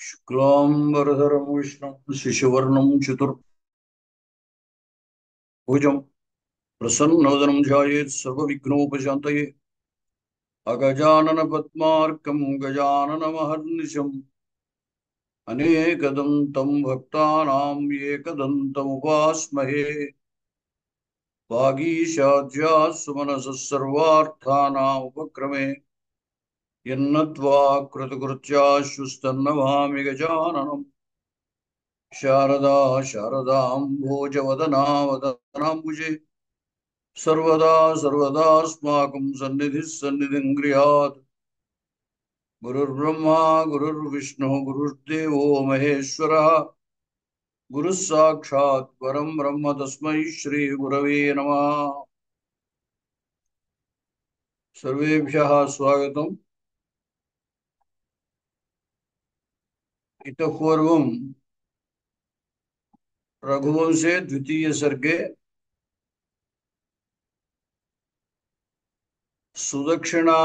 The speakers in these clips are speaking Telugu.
शुक्लांबरधरं विष्णुं शशिवर्णं चतुर्भुजं प्रसन्नवदनं ध्यायेत् सर्वविघ्नोपशान्तये अगजाननपद्मार्कं गजाननमहर्निशम् अनेकदन्तं भक्तानां एकदन्तमुपास्महे वागीशाद्याः सुमनसः सर्वार्थानामुपक्रमे यन्नत्वा कृतकृत्याश्वस्तन्नमामि गजाननम् शारदा शारदाम्भोजवदना वदनाम्बुजे सर्वदा सर्वदास्माकं सन्निधिः सन्निधिं गृहात् गुरुर्ब्रह्मा गुरुर्विष्णुः गुरुर्देवो महेश्वरः गुरुः साक्षात् परं ब्रह्म तस्मै श्रीगुरवे नमः। सर्वेभ्यः स्वागतम्। इतः पूर्वं रघुवंशे द्वितीय सर्गे सुदक्षिणा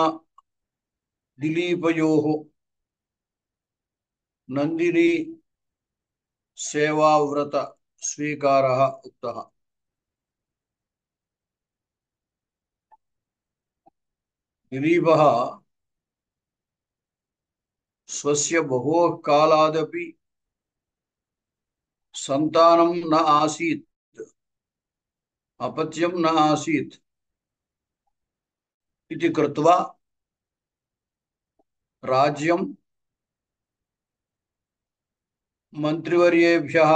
दिलीपयोः नन्दिनी सेवाव्रत स्वीकारः उक्तः। दिलीपः स्वस्य बहोः कालादपि सन्तानं न आसीत्, अपत्यं न आसीत् इति कृत्वा राज्यं मन्त्रिवर्येभ्यः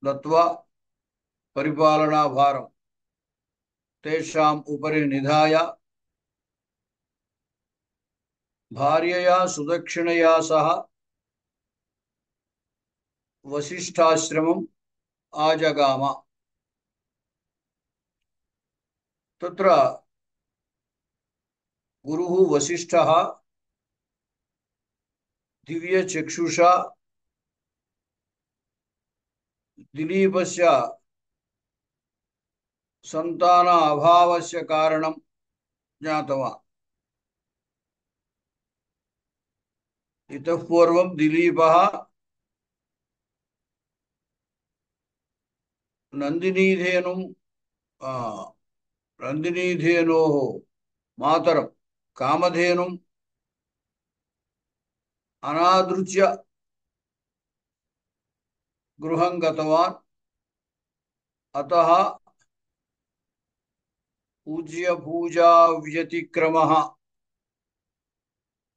दत्वा परिपालनाभारं तेषाम् उपरि निधाय भार्यया सुदक्षिणया सह वसिष्ठाश्रमम् आजगाम। तत्र गुरुः वसिष्ठः दिव्यचक्षुषा दिलीपस्य सन्तान अभावस्य कारणं ज्ञातवान्। इतः पूर्वं दिलीपः नन्दिनीधेनुं नन्दिनीधेनोः मातरं कामधेनुम् अनादृत्य गृहं गतवान्। अतः पूज्य पूजा व्यतिक्रमः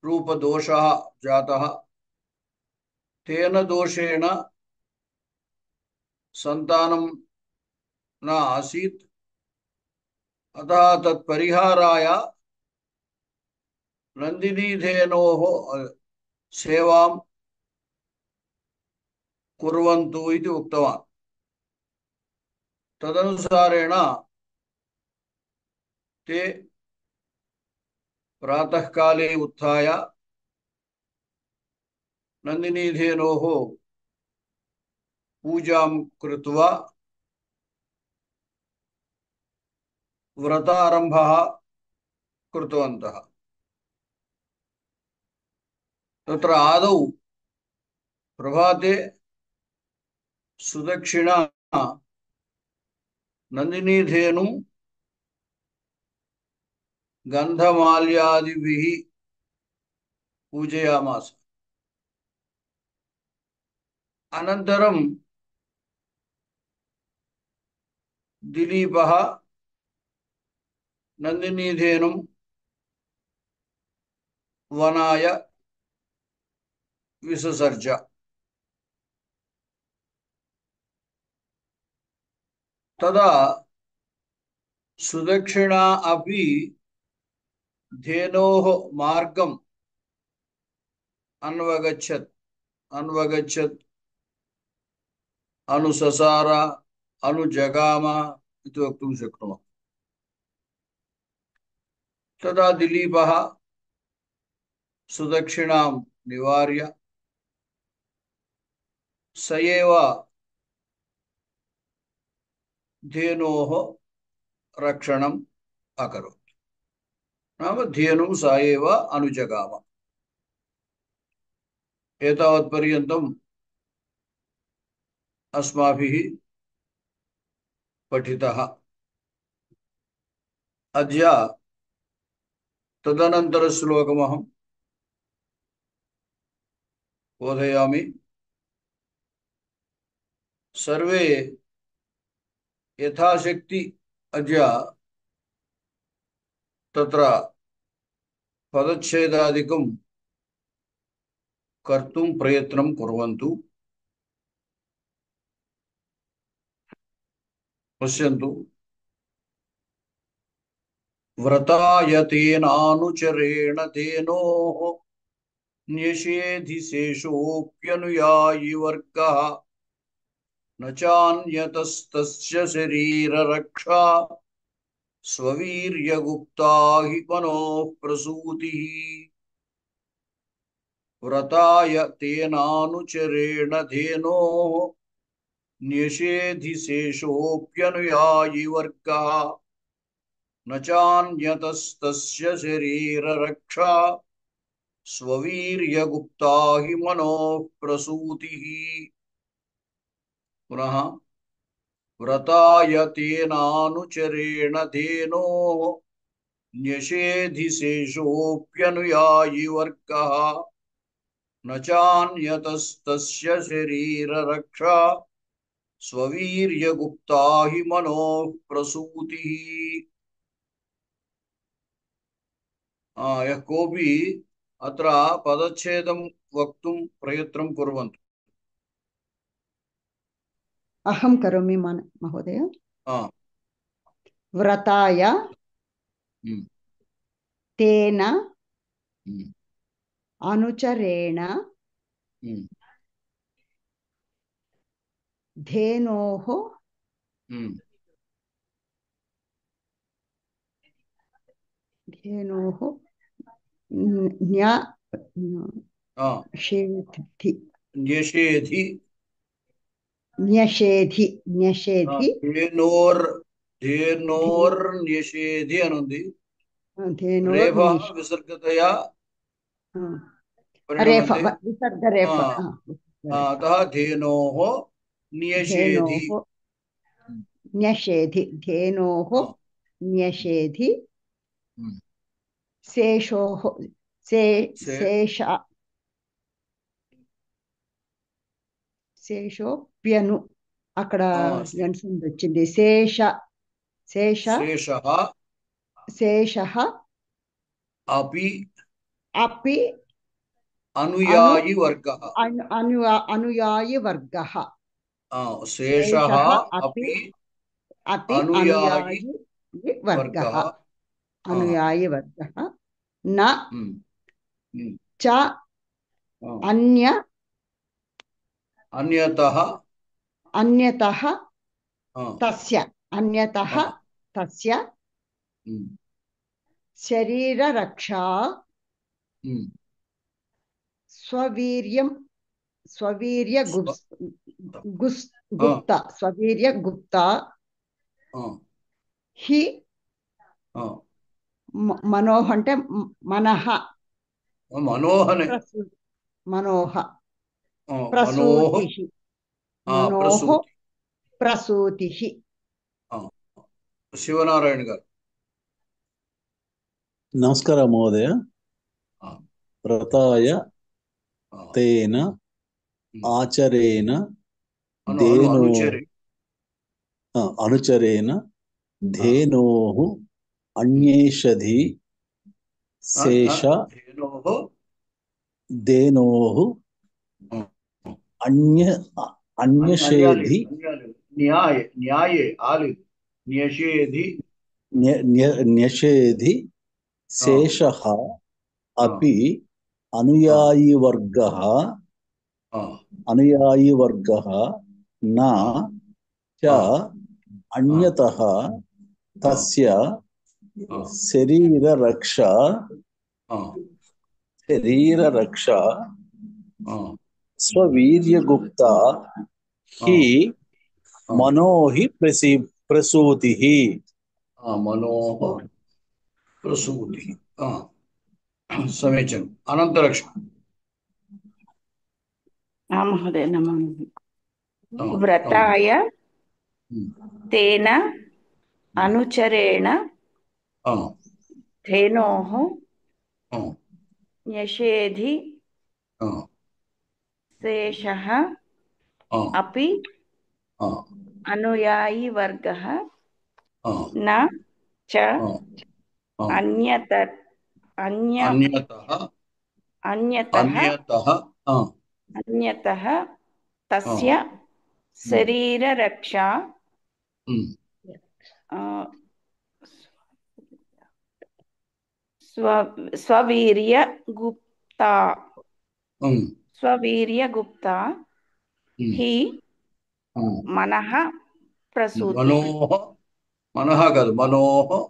रूपदोषः जातः। तेन दोषेण सन्तानं न आसीत्। अतः तत्परिहाराय नन्दिनीधेनोः सेवां कुर्वन्तु इति उक्तवान्। तदनुसारेण ते प्रातःकाले उत्थाय नन्दिनीधेनोः पूजां कृत्वा व्रतारम्भः कृतवन्तः। तत्र आदौ प्रभाते सुदक्षिणा नन्दिनीधेनुं गन्धमाल्यादिभिः पूजयामास। अनन्तरं दिलीपः नन्दिनीधेनुं वनाय विससर्ज। तदा सुदक्षिणा अपि धेनोः मार्गम् अन्वगच्छत् अनुससार अनुजगाम इति वक्तुं शक्नुमः। तदा दिलीपः सुदक्षिणां निवार्य स एव धेनोः रक्षणम् अकरोत्। नाम धेनुं स एव अनुजगाम। एतावत्पर्यन्तम् अस्माभिः पठितः। अद्य तदनन्तरश्लोकमहं बोधयामि। सर्वे यथाशक्ति अद्य तत्र पदच्छेदादिकं कर्तुं प्रयत्नं कुर्वन्तु। पश्यन्तु। व्रतायतेनानुचरेण तेनोः न्यषेधि शेषोऽप्यनुयायि वर्गः न चान्यतस्तस्य शरीररक्षा स्ववीर्यगुप्ता हि मनोः प्रसूतिः। व्रतायतेनानुचरेण धेनोः न्यषेधि शेषोऽप्यनुयायि वर्गः न चान्यतस्तस्य शरीररक्षा स्ववीर्यगुप्ता हि मनोः प्रसूतिः। पुनः व्रतायतेनानुचरेण धेनोः न्यषेधि शेषोऽप्यनुयायि वर्गः न चान्यतस्तस्य शरीररक्षा स्ववीर्यगुप्ता हि मनोः प्रसूतिः। यः कोऽपि अत्र पदच्छेदं वक्तुं प्रयत्नं कुर्वन्तु। अहं करोमि महोदय। व्रताय तेन अनुचरेण धेनोः न्यषेधि धेनोर्न्यषेधि अनुंदी रेफः विसर्गतया परिणमते। अतः धेनोः न्यषेधि न्यषेधि शेषोः శేషోప్యను అక్కడ ఎన్సంది వచ్చింది. శేషః अपि అనుయాయి వర్గః శేషః अपि అనుయాయి వర్గః న చ అన్యతః తస్య శరీరరక్షా స్వవీర్యగుప్తా హి మనోహ అంటే మనః ప్రసూతి. శివనారాయణ గారు. నమస్కారం మహోదయ. వ్రతాయ తేన ఆచరేణ అనుచరేణ ధేనోః అన్యేషధి శేష ధేనోః అన్యషేధి న్యషేధి శేషః అపి అనుయాయి వర్గః న చ అన్యతః తస్య శరీరరక్షా స్వవీర్యగుప్తా హి మనోహి ప్రసూతిః. మనోః ప్రసూతిః. समीचीनम्. अनन्तरक्षणम् మహోదయ నమో ఆ, అవును. వ్రతాయ ఉమ్, తేన ఉమ్, అనుచరేణ ఆ, ధేనోః ఆ, న్యషేధి ఆ, శేషః ఆ, అపి ఆ, అనుయాయీ వర్గః ఆ, న చ ఆ, ఆ. అన్యత అన్య అన్యతః అన్యతః అన్యతః ఆ, అన్యతః ఆ, తస్య ఉమ్, శరీరరక్షా ఉమ్, ఆ, స్వ స్వవీర్యగుప్తా ఉమ్, స్వవీర్యగుప్తా ఉమ్, హి ఉమ్. మనః ప్రసూతిః మనోహ మనః కాదు మనోహ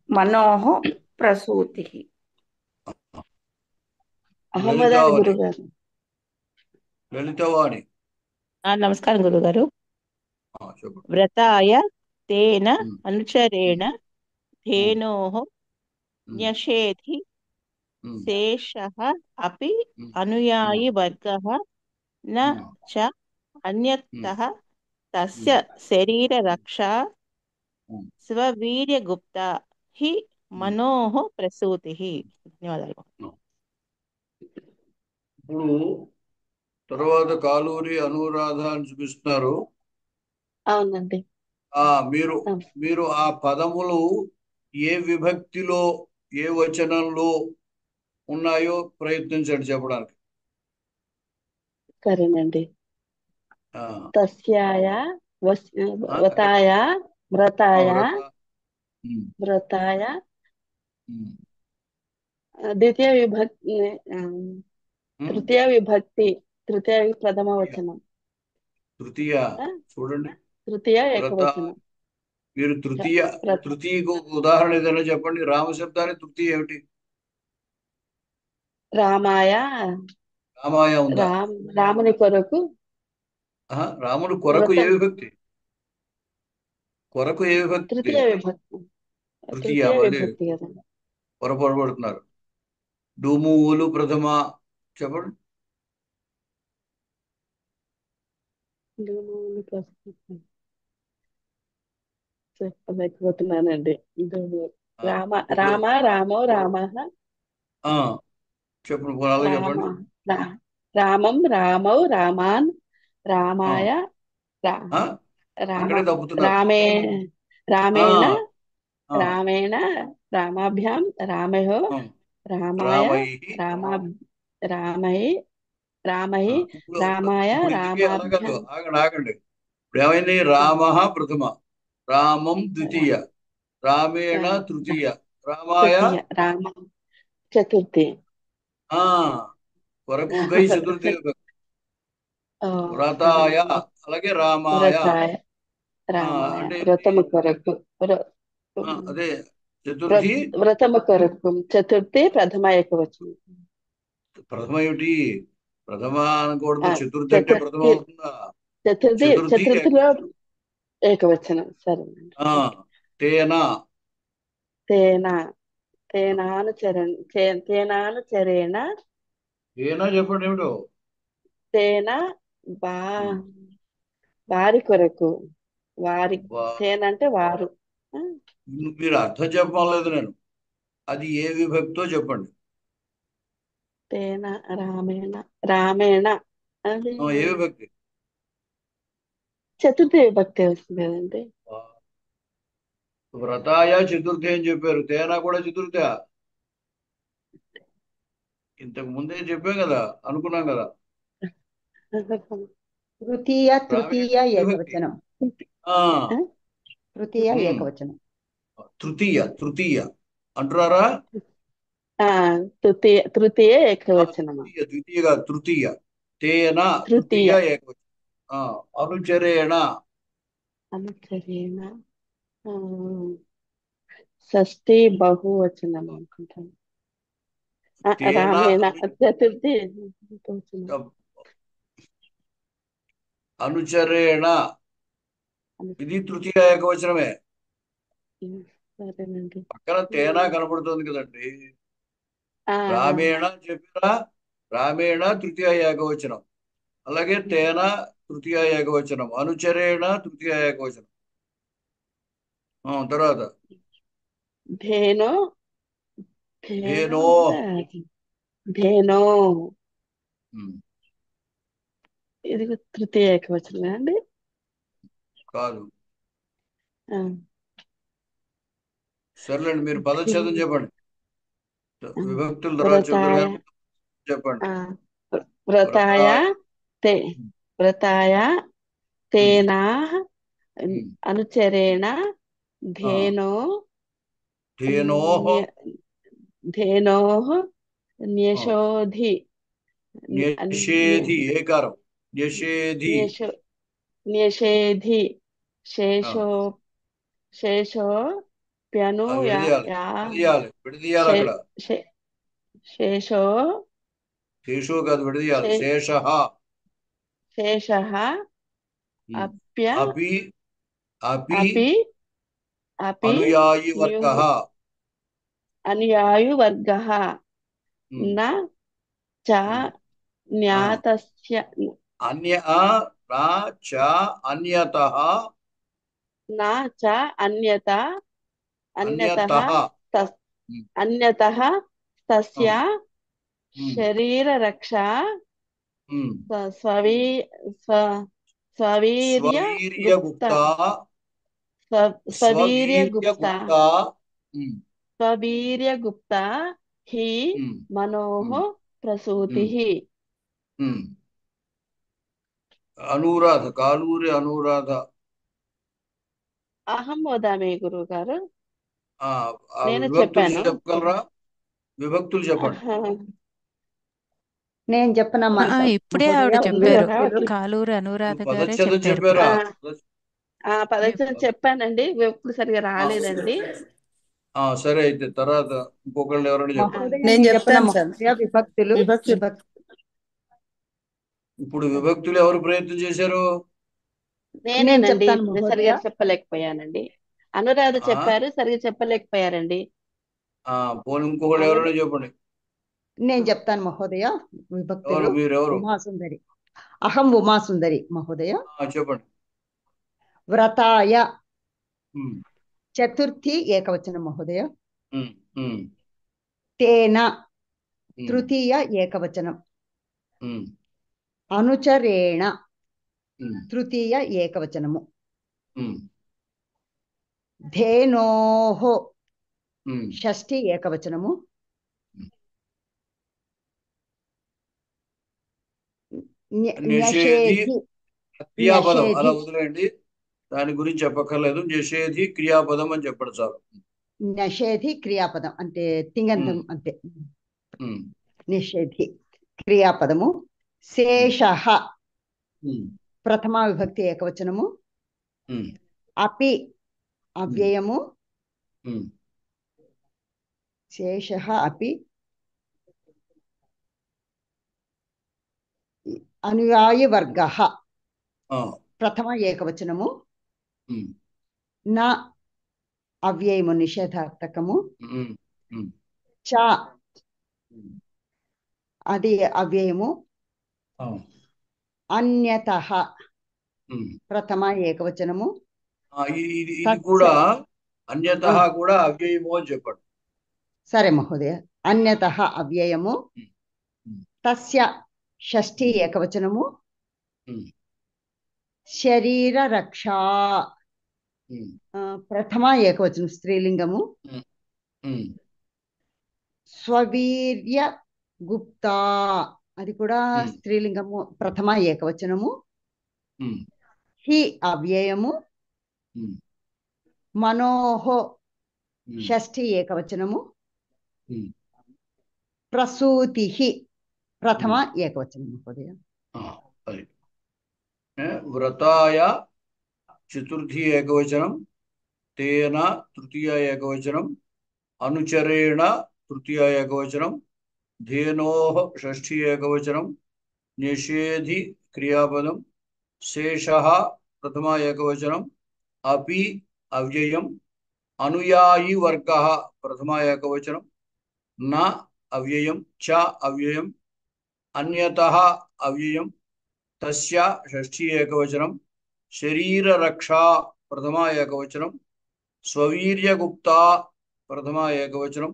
మనోః ప్రసూతిః. అహమ్మదాని లలితావని గురుగారు. లలితవాణి నమస్కారం గురుగారు. చెప్పండి. వ్రతాయ తేన ఉమ్, అనుచరేణ ఉమ్, ఉమ్, ధేనోః ఉమ్, న్యషేధి ఉమ్, శేషః అపి ఉమ్, ఉమ్, అనుయాయీ వర్గః న ఉమ్, చ ఉమ్, అన్యతః తస్య ఉమ్, శరీరరక్షా ఉమ్, స్వవీర్యగుప్తా హి ఉమ్. మనోః ప్రసూతిః. ధన్యవాదాలు. ఇప్పుడు తర్వాత కాలూరి అనురాధ అని చూపిస్తున్నారు. అవునండి. ఆ మీరు అవును. మీరు ఆ పదములు ఏ విభక్తిలో ఏ వచనంలో ఉన్నాయో ప్రయత్నించండి చెప్పడానికి. సరేనండి. ఆ, తస్యాయ కరెక్ట్. వ్రతాయ వ్రతాయ వ్రత ఉమ్, వ్రతాయ ఉమ్, ద్వితీయ విభక్తి ఉమ్. తృతీయ విభక్తి తృతీయ ప్రథమ తృతీయ వచనం. తృతీయ ఆ, చూడండి. తృతీయ వ్రత ఏకవచనం. మీరు చ- వ్రత తృతీయకు ఉదాహరణ ఏదైనా చెప్పండి. రామశబ్దానికి తృతీయ ఏమిటి? రామాయ రామాయ ఉందా? రాముని కొరకు రాముడు కొరకు ఏ వ్రతం. విభక్తి? కొరకు ఏ విభక్తి? తృతీయ విభక్తి. తృతీయ. తృతీయ మళ్ళీ విభక్తి కదండి. పొరపడుతున్నారు. డూము ఊలు ప్రథమ చెప్పండి. చెప్పలేకపోతున్నానండి. ఆ, రామ ఇప్పుడు రామ రామో రామ ఆ చెప్పండి, అలా రామ చెప్పండి. రామం రామౌ రామాన్ ఆ, రామాయ ఆ, అక్కడే రామం తప్పుతున్నారు. రామే ఆ, రామేణ ఆ, రామేణ రామాభ్యాం రామయో ఆ. రామాయ రామై రామా రామై రామై ఇప్పుడు రామాయ ఇప్పుడు ఇందుకే అలాగదు. రామాభ్యాం ఆగండి ఆగండి. ఇప్పుడు ఏమైంది? రామ ప్రథమ, రామం ద్వితీయ, రామేణ రామ తృతీయ, రామాయ తృతీయ రామ చతుర్థి. ఆ కొరకు గై చతుర్థి విభక్తి. ఓ, వ్రతాయ సరేనండి. అలాగే రామాయ. వ్రతాయ రామాయ అంటే ఏమిటి? వ్రతము కొరకు అదే వ్రత చతుర్థి వ్రతము కొరకు చతుర్థి ప్రథమ ఏకవచనం. ప్రథమ ఏమిటి? ప్రథమ అనకూడదు. ఆ, చతుర్థి అంటే ప్రథమ చతుర్థి అవుతుందా? చతుర్థి చతుర్థి చతుర్థిలో ఏకవచనం. ఏకవచనం. సరేనండి. ఆ ఓకే. తేన తేన తేనానుచరేణ తేన చెప్పండి ఏమిటో. తేన బా ఉమ్. వారి కొరకు వారి అబ్బా, తేన అంటే వారు. ఆ, మీరు అర్థం చెప్పలేదు నేను. అది ఏ విభక్తో చెప్పండి. తేన రామేణ రామేణ అది ఏ విభక్తి? చతుర్థి విభక్తి వస్తుంది కదండి. ఆ, వ్రతాయ చతుర్థి అని చెప్పారు. తేన కూడా చతుర్థ. ఇంతకు ముందే చెప్పాం కదా, అనుకున్నాం కదా. తృతీయ రామేణ తృతీయ ఏ విభక్తి? ఏకవచనం. ఆ ఆ, తృతీయ ఉమ్. ఏకవచనం. తృతీయ తృతీయ అంటున్నారా? ఆ, తృతీయ ఏకవచనమా. తృతీయ ద్వితీయ కాదు, తృతీయ. తేన తృతీయ తృతీయ ఏకవచనం. అనుచరేణ అనుచరేణ ఆ, షష్ఠి బహువచనం అనుకుంటాను. తేన రామేణ చతుర్థి ఏకవచనం. అనుచరేణ ఇది తృతీయ ఏకవచనమే. సరేనండి. పక్కన తేన కనబడుతుంది కదండి. ఆ, రామేణ చెప్పిరా? రామేణ తృతీయ ఏకవచనం. అలాగే తేన తృతీయ ఏకవచనం, అనుచరేణ తృతీయ ఏకవచనం. తర్వాత ధేనో ధేనో. ధేనో ఉమ్, ఇది తృతీయ ఏకవచనం అండి. కాదు. ఆ, సర్లేండి, మీరు పదచ్ఛేదం చెప్పండి. విభక్తుల తర్వాత వ్రతాయ చెప్తారు కదా, చెప్పండి. ఆ, వ్రతాయ తే వ్రతాయ తేనా ఉమ్. అనుచరేణ ధేనో ధేనోః ధేనోః న్యషోధి న్యషేధి ఏకారం. న్యషేధి. న్యషేధి శేషో శేషో ప్యను విడదీయాలి విడదీయాలి అక్కడ. శేషో శేషో కాదు, విడదీయాలి. శేష శేషః అప్య అపి అపి అపి అపి అనుయాయి వర్గః అనుయాయువర్గః న చ జ్ఞాతస్య అన్య నా చ అన్యతః న చ అన్యతః అన్యతః తస్య శరీరరక్షా స్వవీర్యగుప్తా స్వవీర్యగుప్తా హి మనోః ప్రసూతిః. అనురాధ, కాలూరి అనురాధ. అహం వదామి గురువు గారు. నేను విభక్తులు చెప్పాను. చెప్పగలరా? విభక్తులు చెప్పండి. నేను చెప్పనమ్మా. ఇప్పుడే ఆవిడ చెప్పారు. కాలూరు అనురాధ గారే పదచ్ఛేదం చెప్పారు. చెప్పారా? పదచ్ఛేదం చెప్పానండి, ఇప్పుడు సరిగా రాలేదండి. సరే, అయితే తర్వాత ఇంకొకళ్ళు ఎవరైనా చెప్పండి. నేను చెప్తాను సార్. విభక్తులు ఇప్పుడు విభక్తులు ఎవరు ప్రయత్నం చేశారు? నేనేనండి, సరిగా చెప్పలేకపోయానండి. అనురాధ చెప్పారు, సరిగా చెప్పలేకపోయారండి. పోనీ ఇంకొకళ్ళు ఎవరైనా చెప్పండి. నేను చెప్తాను మహోదయ. విభక్తులు మీరెవరు? ఉమాసుందరి. అహం ఉమాసుందరి మహోదయ. చెప్పండి. వ్రతాయ చతుర్థి ఏకవచనం మహోదయ. తేన తృతీయ ఏకవచనం. అనుచరేణ తృతీయ ఏకవచనము. ధేనోః షష్ఠి ఏకవచనము. న్యషేధి క్రియాపదం అలా వదిలేయండి, దాని గురించి చెప్పక్కర్లేదు. నిషేధి క్రియాపదం అని చెప్పండి చాలు. నిషేధి క్రియాపదం అంటే తింగంతం అంతే. నిషేధి క్రియాపదము. శేషః ప్రథమా విభక్తి ఏకవచనము. అపి అవ్యయము. శేషః అపి అనుయాయి వర్గః ప్రథమ ఏకవచనము. నా అవ్యయము నిషేధార్థకము. చ అది అవ్యయము. అన్యతః ప్రథమ ఏకవచనము. ఇది కూడా అన్యతః కూడా అవ్యయము అని చెప్పండి. సరే మహోదయ. అన్యతః అవ్యయము. తస్య షష్ఠి ఏకవచనము. శరీర రక్షా ప్రథమ ఏకవచనం స్త్రీలింగము. స్వవీర్య గుప్తా అది కూడా స్త్రీలింగము ప్రథమ ఏకవచనము. హి అవ్యయము. మనోః షష్ఠి ఏకవచనము. ప్రసూతిః ప్రథమ ఏకవచనం మహోదయ. వ్రతాయ చతుర్థి ఏకవచనం. తేన తృతీయ ఏకవచనం. అనుచరేణ తృతీయ ఏకవచనం. ధేనోః షష్ఠి ఏకవచనం. నిషేధి క్రియాపదం. శేషః ప్రథమ ఏకవచనం. అపి అవ్యయం. అనుయాయి వర్గః ప్రథమ ఏకవచనం. న అవ్యయం. చ అవ్యయం. అన్యతః అవ్యయం. तस्य षष्ठी एकवचनं शरीररक्षा प्रथमा एकवचनं स्ववीर्यगुप्ता प्रथमा एकवचनं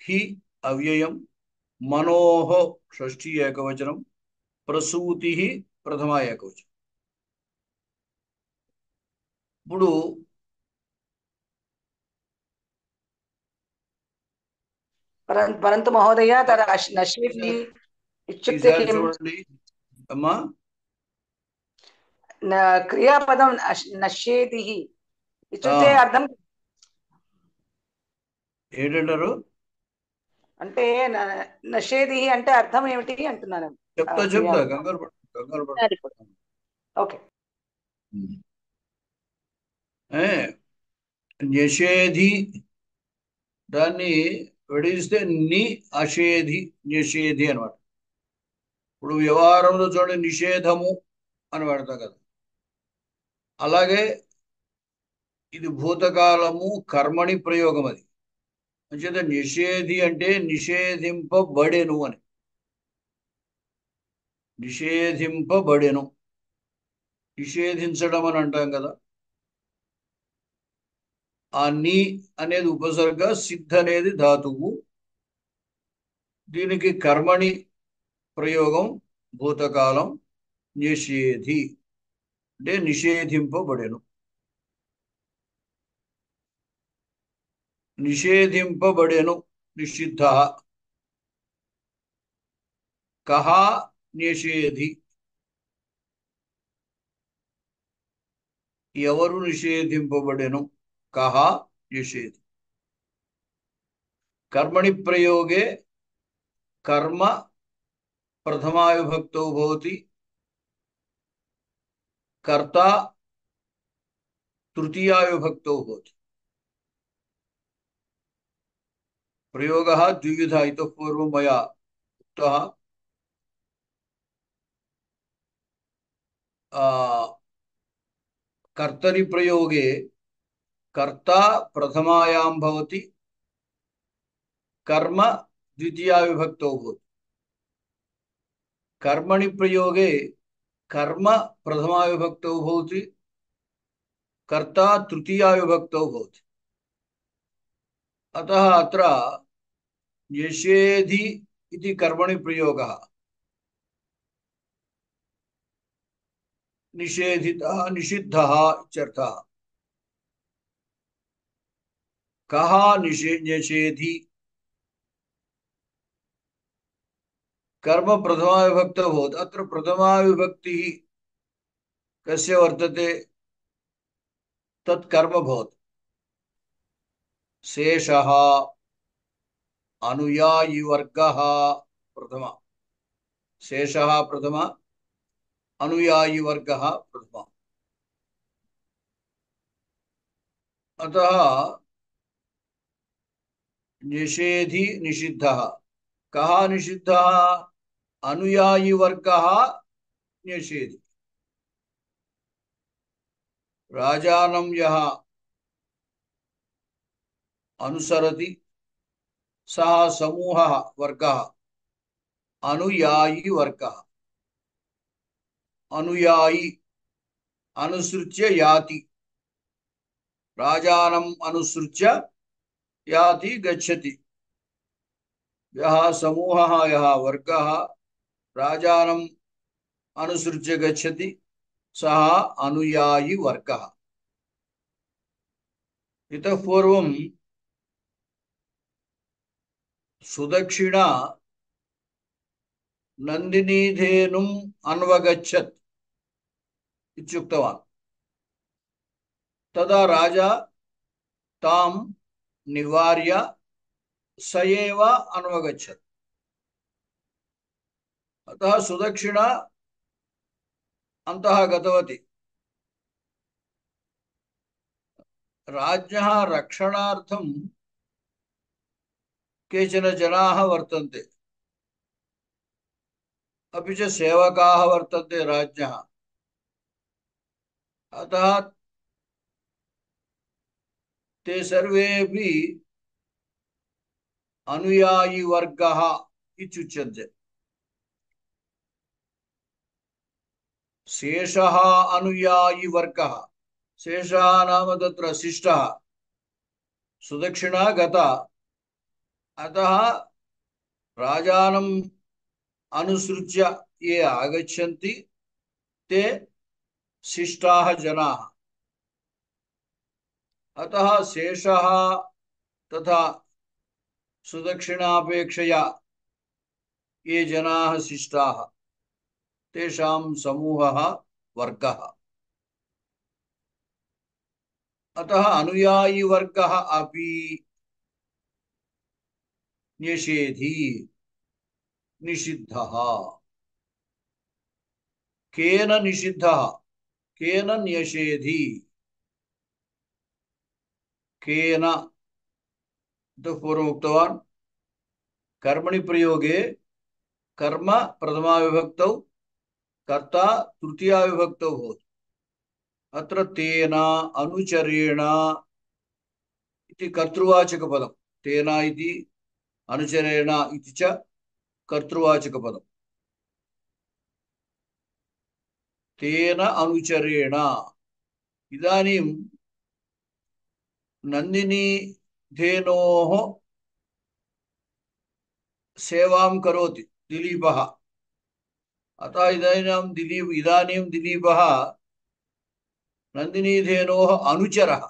हि अव्ययं मनोः षष्ठी एकवचनं प्रसूतिः प्रथमा एकवचनं ఇప్పుడు परन्तु महोदय तद् नश्यति इत्युक्ते किम् చూడండి అమ్మా क्रियापदं नश्येति इत्युक्ते अर्थं ఏంటంటారు అంటే నశ్యేది అంటే అర్థం ఏమిటి అంటున్నాను చెప్తా కంగారు పడు ఓకే నిషేధి దాన్ని విడిస్తే ని అషేధి నిషేధి అనమాట ఇప్పుడు వ్యవహారంలో చూడండి నిషేధము అని వాడతాం కదా అలాగే ఇది భూతకాలము కర్మణి ప్రయోగం అది అంచేత నిషేధి అంటే నిషేధింపబడెను అని నిషేధింపబడెను నిషేధించడం అని అంటాం కదా ఆ ని అనేది ఉపసర్గ సిద్ధ అనేది ధాతువు దీనికి కర్మణి ప్రయోగం భూతకాలం నిషేధి అంటే నిషేధింపబడెను నిషేధింపబడెను నిషిద్ధ కహ నిషేధి ఎవరు నిషేధింపబడెను కహ నిషేధి कर्मणि प्रयोगे कर्म प्रथमा विभक्तौ भवति कर्ता तृतीया विभक्तौ भवति प्रयोगः द्विविधः इतः पूर्वं मया उक्तः कर्तरि प्रयोगे कर्ता प्रथमायां भवति कर्म द्वितीया विभक्तौ भवति कर्मणि प्रयोगे कर्म प्रथमा विभक्तौ भवति कर्ता तृतीया विभक्तौ भवति अतः अत्र निषेधि इति कर्मणि प्रयोगः निषेधितः निषिद्धः इत्यर्थः कः निषेधि कर्म प्रथमा विभक्त भवति अत्र प्रथमा विभक्ति कस्य वर्तते तत् कर्म भवति शेषः अनुयायी वर्गः प्रथमा शेषः प्रथमा अनुयायी वर्गः प्रथमा अतः निषेधि निषिद्धः कः निषिद्धः अनुयायी वर्गः निषेधि राजानं यः अनुसरति सः समूहः वर्गः अनुयायी वर्गः अनुयायी अनुसृत्य याति राजानम् अनुसृत्य याति गच्छति यः समूहः यः वर्गः राजानम् अनुसृत्य गच्छति सः अनुयायी वर्गः इतः पूर्वं सुदक्षिणा नन्दिनीधेनुम् अन्वगच्छत् इत्युक्तवान् तदा राजा तां निवार्य स एव अन्वगच्छत् अतः सुदक्षिणा अन्तः गतवती राज्ञः रक्षणार्थं केचन जनाः वर्तन्ते अपि च सेवकाः वर्तन्ते राज्ञः अतः ते सर्वेपि अनुयायी वर्गः इत्युच्यन्ते शेषः अनुयायी वर्गः शेषः नाम तत्र शिष्टः सुदक्षिणा गता अतः राजानम् अनुसृत्य ये आगच्छन्ति ते शिष्टाः जनाः अतः शेषः तथा सुदक्षिणापेक्षया ये जनाः शिष्टाः तेषां समूहः वर्गः अतः अनुयायी वर्गः अपि न्यषेधि निषिद्धः केन निषिद्धः केन न्यषेधि केन तो पूर्वम् उक्तवान् कर्मणि प्रयोगे कर्म प्रथमा विभक्तौ कर्ता तृतीया विभक्तौ भवति अत्र तेन अनुचरेण इति कर्तृवाचकपदं तेन इति अनुचरेण इति च कर्तृवाचकपदम् तेन अनुचरेण इदानीं नन्दिनी धेनोः सेवां करोति दिलीपः अतः इदानीं दिलीपः नन्दिनी धेनोः अनुचरः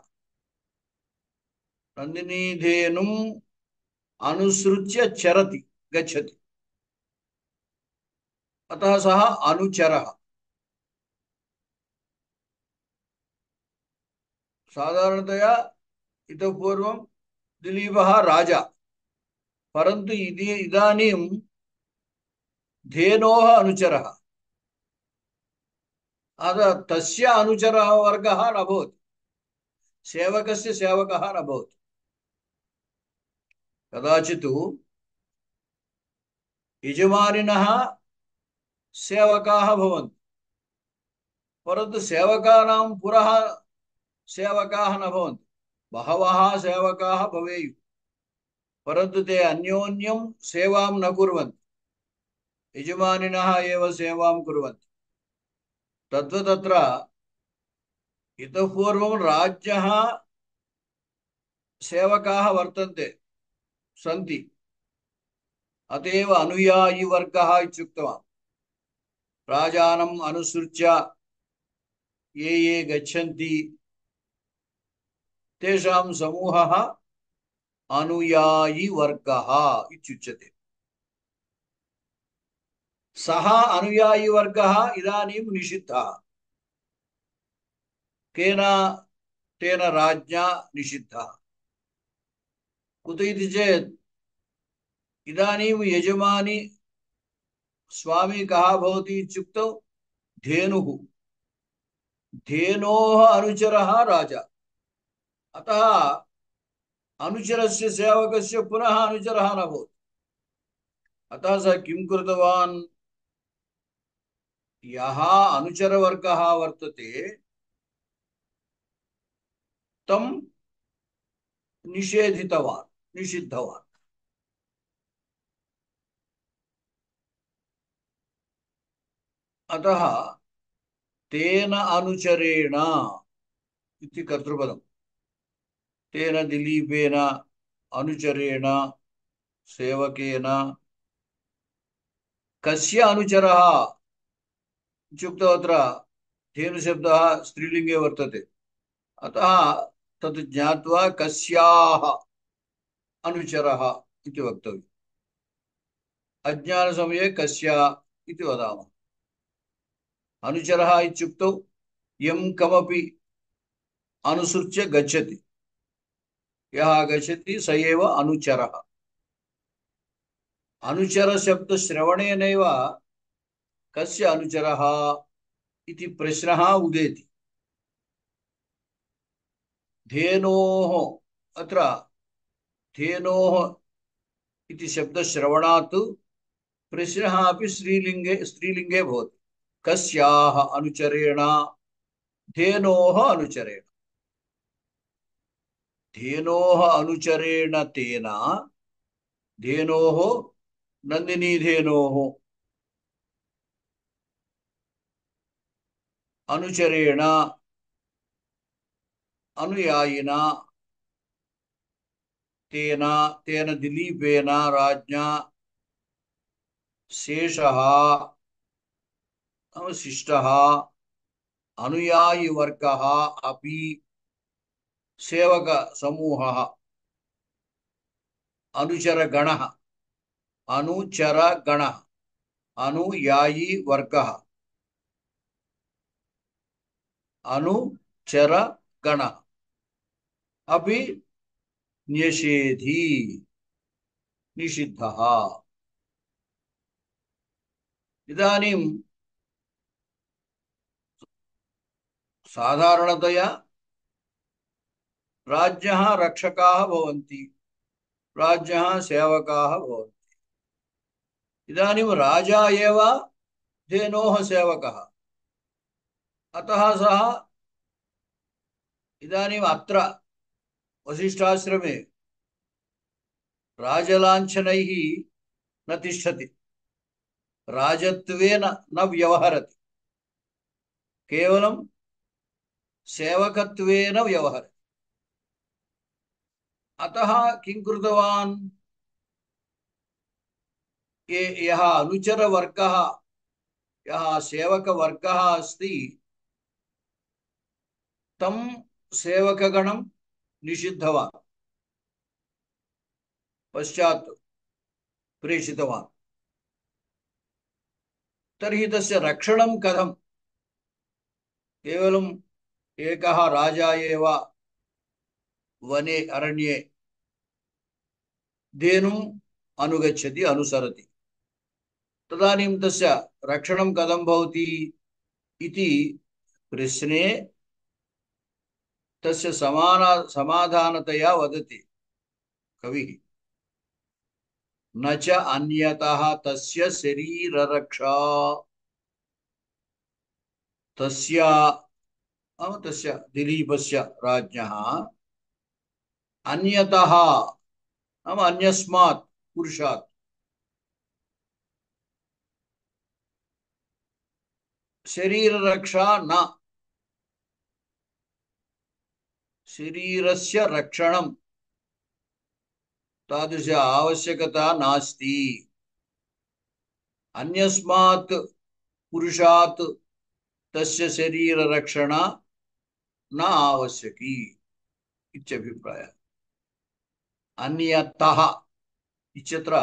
नन्दिनी धेनुम् अनुसृत्य चरति गच्छति अतः सः अनुचरः साधारणतया इतः पूर्वं दिलीपः राजा परन्तु इदानीं धेनोः अनुचरः अतः तस्य अनुचरः वर्गः न भवति सेवकस्य सेवकः न भवति कदाचित् यजमानिनः सेवकाः भवन्ति परन्तु सेवकानां पुरः सेवकाः न भवन्ति बहवः सेवकाः भवेयुः परन्तु ते अन्योन्यं सेवां न कुर्वन्ति यजमानिनः एव सेवां कुर्वन्ति तद्वत् अत्र इतः पूर्वं राज्ञः सेवकाः वर्तन्ते सन्ति अत एव अनुयायी वर्गः इत्युक्तवान् राजानम् अनुसृत्य ये गच्छन्ति तेषां समूहः अनुयायी वर्गः इत्युच्यते सः अनुयायी वर्गः इदानीं निषिद्धः केन तेन राज्ञा निषिद्धः कुत इति चेत् इदानीं यजमानी स्वामी कः भवति इत्युक्तौ धेनुः धेनोः अनुचरः राजा अतः अनुचरस्य सेवकस्य पुनः अनुचरः न भवति अतः सः किं कृतवान् यः अनुचरवर्गः वर्तते तं निषेधितवान् निषिद्धवान् अतः तेन अनुचरेण इति कर्तृपदं तेन दिलीपेन अनुचरेण सेवकेन कस्य अनुचरः इत्युक्तौ अत्र धेनुशब्दः स्त्रीलिङ्गे वर्तते अतः तत् ज्ञात्वा कस्याः अनुचरः इति वक्तव्यम् अज्ञानसमये कस्य इति वदामः अनुचरः इत्युक्तौ यं कमपि अनुसृत्य गच्छति यः गच्छति स एव अनुचरः अनुचरशब्दश्रवणेनैव कस्य अनुचरः इति प्रश्नः उदेति धेनोः अत्र धेनोः इति शब्दश्रवणात् प्रश्नः अपि स्त्रीलिङ्गे भवति कस्याः अनुचरेण धेनोः अनुचरेण धेनोः अनुचरेण तेन धेनोः नन्दिनी धेनोः अनुचरेण अनुयायिना तेन तेन दिलीपेन राज्ञा शेषः शिष्टः अनुयायिवर्गः अपि सेवकसमूहः अनुचरगणः अनुयायिवर्गः अनुचरगणः अपि न्यषेधि निषिद्धः। इदानीं साधारणतया राज्ञः रक्षकाः भवन्ति, राज्ञः सेवकाः भवन्ति। इदानीं राजा एव धेनोः सेवकः, अतः सः इदानीम् अत्र वसिष्ठाश्रमे राजलाञ्छनैः न तिष्ठति, राजत्वेन न व्यवहरति, केवलं सेवकत्वेन व्यवहरति। अतः किं कृतवान्, यः अनुचरवर्गः यः सेवकवर्गः अस्ति तं सेवकगणं निषिद्धवान्, पश्चात् प्रेषितवान्। तर्हि तस्य रक्षणं कथं? केवलम् एकः राजा एव वने अरण्ये धेनुम् अनुगच्छति, अनुसरति, तदानीं तस्य रक्षणं कथं भवति इति प्रश्ने तस्य समाधानतया वदति कविः, न च अन्यतः तस्य शरीररक्षा तस्य दिलीपस्य राज्ञः अन्यतः नाम अन्यस्मात् पुरुषात् शरीररक्षा न, शरीरस्य रक्षणं तादृश आवश्यकता नास्ति। अन्यस्मात् पुरुषात् तस्य शरीररक्षण न आवश्यकी इत्यभिप्रायः। अन्यतः इत्यत्र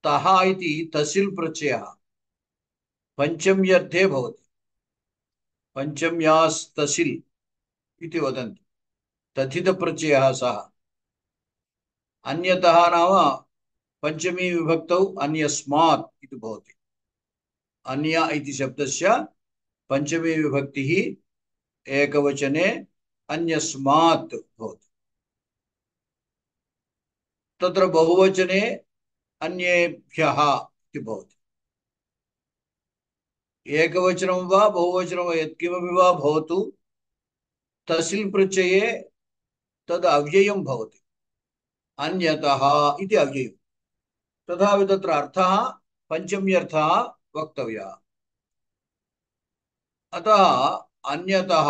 तः इति तसिल् प्रत्ययः पञ्चम्यर्थे भवति, पञ्चम्यास्तसिल् इति वदन्ति, तथितप्रत्ययः सः। अन्यतः नाम पंचमी विभक्तौ अन्यस्मात् इति भवति। अन्य इति शब्दस्य पंचमी विभक्तिः एकवचने अन्यस्मात् भवति, तत्र बहुवचने अन्येभ्यः इति भवति। एकवचनं वा बहुवचनं वा यत्किमपि वा भवतु, तसिल् प्रत्यये तद् अव्ययं भवति, अन्यतः इति अव्ययम्। तथापि तत्र अर्थः पञ्चम्यर्थः वक्तव्यः। अतः अन्यतः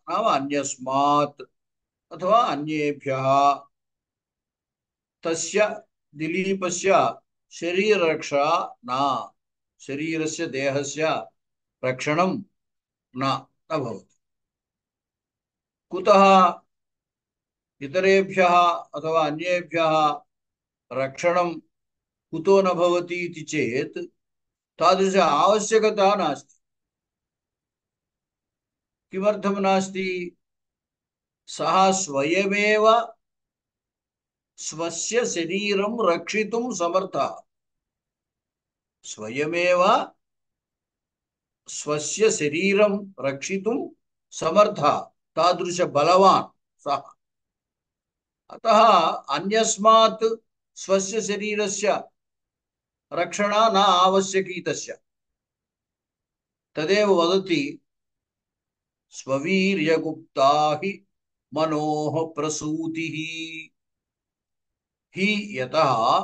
नाम अन्यस्मात् अथवा अन्येभ्यः तस्य दिलीपस्य शरीररक्षा न, शरीरस्य देहस्य रक्षणं न भवति। कुतः इतरेभ्यः अथवा अन्येभ्यः रक्षणं कुतो न भवति इति चेत् तादृश आवश्यकता नास्ति। किमर्थं नास्ति? सः स्वयमेव स्वस्य शरीरं रक्षितुं समर्थः, स्वयमेव स्वस्य शरीरं रक्षितुं समर्थः, तादृश बलवान् सः। अतः अन्यस्मात् स्वस्य शरीरस्य रक्षणा न आवश्यकी तस्य। तदेव वदति स्ववीर्यगुप्ता हि मनोः प्रसूतिः हि यतः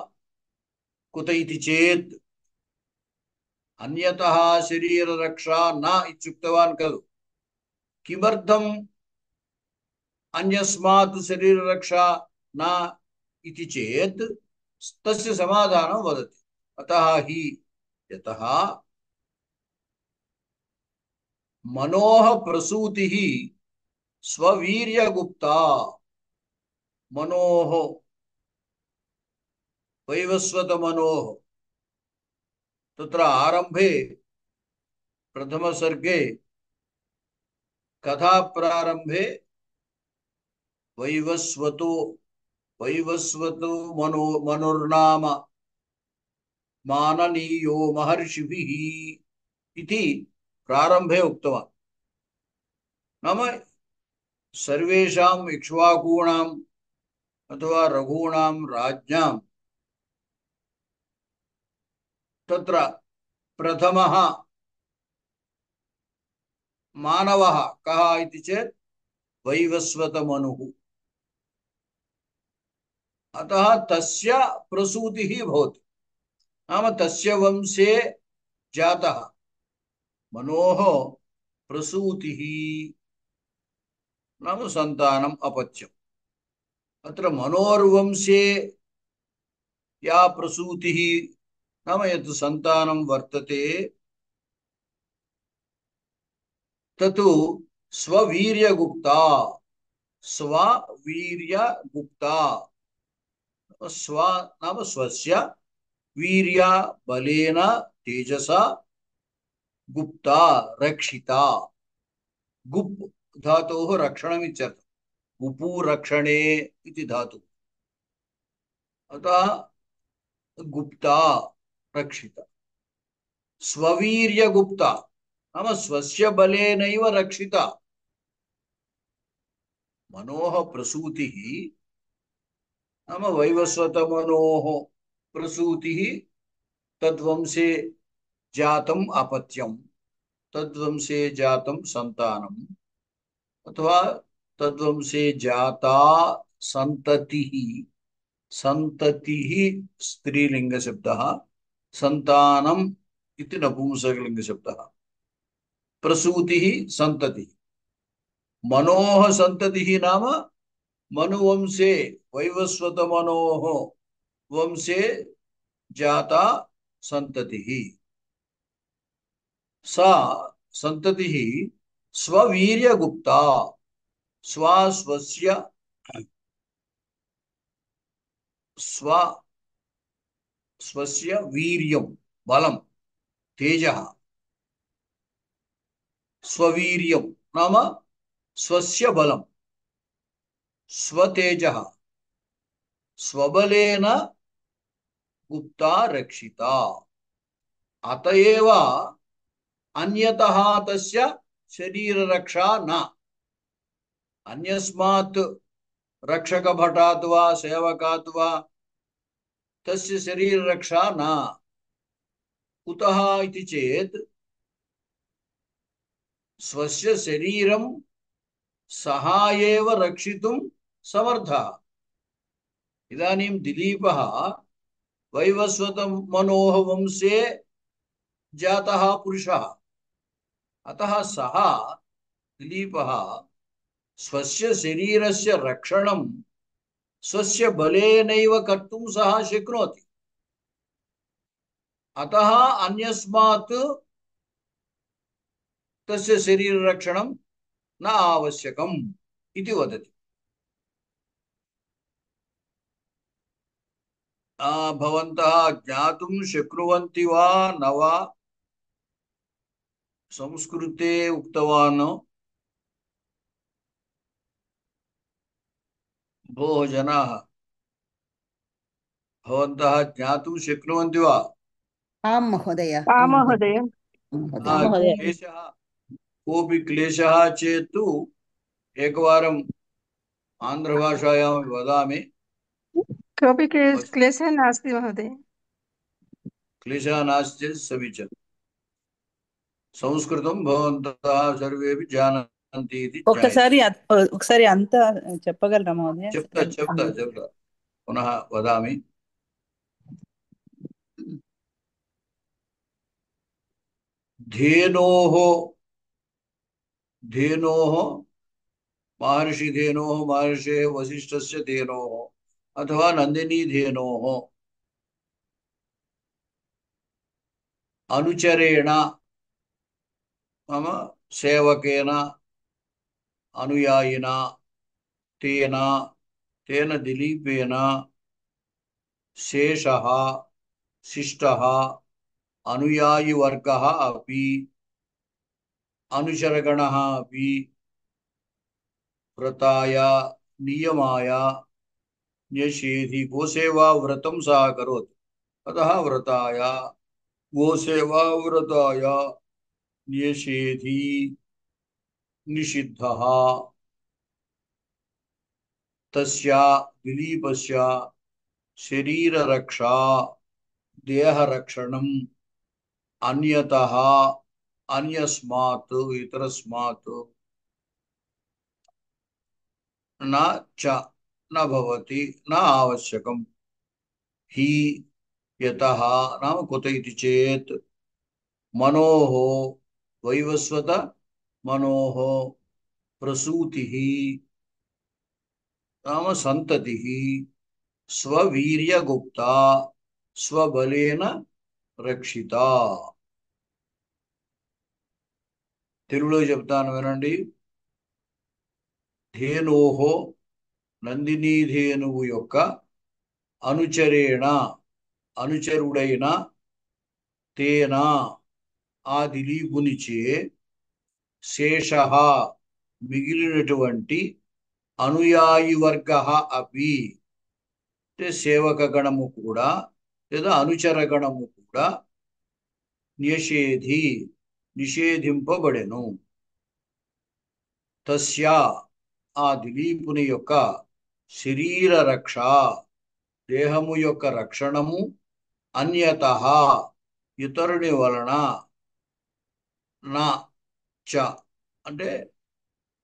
कुत इति चेत् अन्यतः शरीररक्षा न इत्युक्तवान् खलु। किमर्थम् अन्यस्मात् शरीररक्षा न इति चेत् तस्य समाधानं वदति। अतः हि यतः मनोः प्रसूतिः स्ववीर्यगुप्ता, मनोः वैवस्वतमनोः, तत्र आरंभे प्रथम सर्गे कथा प्रारंभे वैवस्वतो वैवस्वतो मनुर्नाम माननीयो महर्षिभिः इति प्रारंभे उक्तवान्। नाम सर्वेषां इक्ष्वाकूणाम् अथवा रघूणां राज्ञां तत्र प्रथमः मानवः कः इति चेत् वैवस्वतमनुः। अतः तस्य प्रसूतिः भवति, नाम तस्य वंशे जातः मनोः प्रसूतिः नाम सन्तानम् अपत्यम्। अत्र मनोर्वंशे या प्रसूतिः नाम यत् सन्तानं वर्तते ततु स्ववीर्यगुप्ता, स्ववीर्यगुप्ता, स्व नाम स्वस्य वीर्य बलेन तेजसा, गुप्ता रक्षिता, गुप् धातोः रक्षणमित्यर्थः, गुपु रक्षणे इति धातु, अतः गुप्ता रक्षिता। स्ववीर्यगुप्ता नाम स्वस्य बलेनैव रक्षिता। मनोः प्रसूतिः नाम वैवस्वतमनोः प्रसूतिः तद्वंशे जातम् अपत्यम्, तद्वंशे जातं सन्तानम् अथवा तद्वंशे जाता सन्ततिः, सन्ततिः स्त्रीलिङ्गशब्दः, सन्तानम् इति नपुंसकलिङ्गशब्दः, प्रसूतिः सन्ततिः। मनोः सन्ततिः नाम मनुवंशे वैवस्वतमनोः वंशे जाता सन्ततिः। सा सन्ततिः स्ववीर्यगुप्ता, स्वस्य स्वस्य वीर्यं बलं तेजः, स्ववीर्यं नाम स्वस्य बलं स्वतेजः, स्वबलेन गुप्ता रक्षिता। अतएव अन्यतः तस्य शरीररक्षा न, अन्यस्मात् रक्षकभटात् वा सेवकात् वा तस्य शरीररक्षा न। कुतः इति चेत् स्वस्य शरीरं सः एव रक्षितुं समर्थः। इदानीं दिलीपः वैवस्वतमनोः वंशे जातः पुरुषः, अतः सः दिलीपः स्वस्य शरीरस्य रक्षणं स्वस्य बलेनैव कर्तुं सः शक्नोति। अतः अन्यस्मात् तस्य शरीररक्षणं न आवश्यकम् इति वदति। भवन्तः ज्ञातुं शक्नुवन्ति वा न वा, संस्कृते उक्तवान् भोः जनाः, भवन्तः ज्ञातुं शक्नुवन्ति वा? आं महोदय, आं महोदय। क्लेशः कोऽपि क्लेशः चेत् एकवारम् आन्ध्रभाषायां वदामि। कोऽपि क्लेशः नास्ति महोदय। क्लेशः नास्ति चेत् समीचीनं। संस्कृतं भवन्तः सर्वेपि जानन्ति इति ఒకసారి అంతా చెప్పగలరా మహోదయ? చెప్తా పునః వదామి। धेनोः धेनोः महर्षि धेनोः महर्षेः वसिष्ठस्य धेनोः अथवा नंदिनी धेनोः अनुचरेण मम सेवकेन अनुयायिना तेन तेन दिलीपेन शेषः शिष्टः अनुयायिवर्गः अपि अनुचरगणः अपि व्रताय नियमाय न्यषेधि गोसेवा व्रतं सः करोति अतः व्रताय गोसेवा व्रताय न्यषेधि निषिद्धः तस्य दिलीपस्य शरीररक्षा देहरक्षणम् अन्यतः अन्यस्मात् इतरस्मात् न च न भवति न आवश्यकम् हि यतः नाम कुत इति चेत् मनोः वैवस्वत मनोः प्रसूतिः नाम संततिः स्ववीर्यगुप्ता स्वबलेन रक्षिता తెలుగులో చెప్తాను వినండి ధేనోహో నందినీ ధేనువు యొక్క అనుచరేణ అనుచరుడైన తేన ఆ దిలీపునిచే శేష మిగిలినటువంటి అనుయాయి వర్గ అపి అంటే సేవక గణము కూడా లేదా అనుచర గణము కూడా నిషేధి నిషేధింపబడెను తస్య ఆ దిలీపుని యొక్క శరీర రక్ష దేహము యొక్క రక్షణము అన్యతః ఇతరుని వలన నా చ అంటే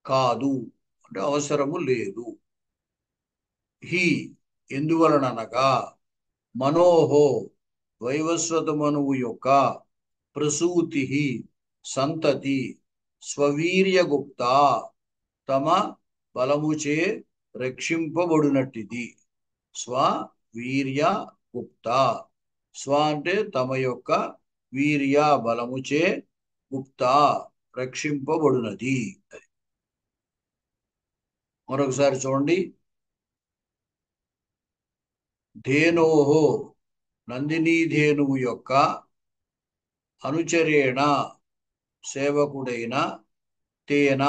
కాదు అంటే అవసరము లేదు హి ఎందువలననగా మనోహో వైవస్వత మనువు యొక్క ప్రసూతి సంతతి స్వవీర్యగుప్త తమ బలముచే రక్షింపబడినట్టిది స్వవీర్య గుప్త స్వ అంటే తమ యొక్క వీర్య బలముచే గుప్త రక్షింపబడినది మరొకసారి చూడండి ధేనోహో నందినీ ధేనువు యొక్క అనుచరేణ సేవకుడైన తేన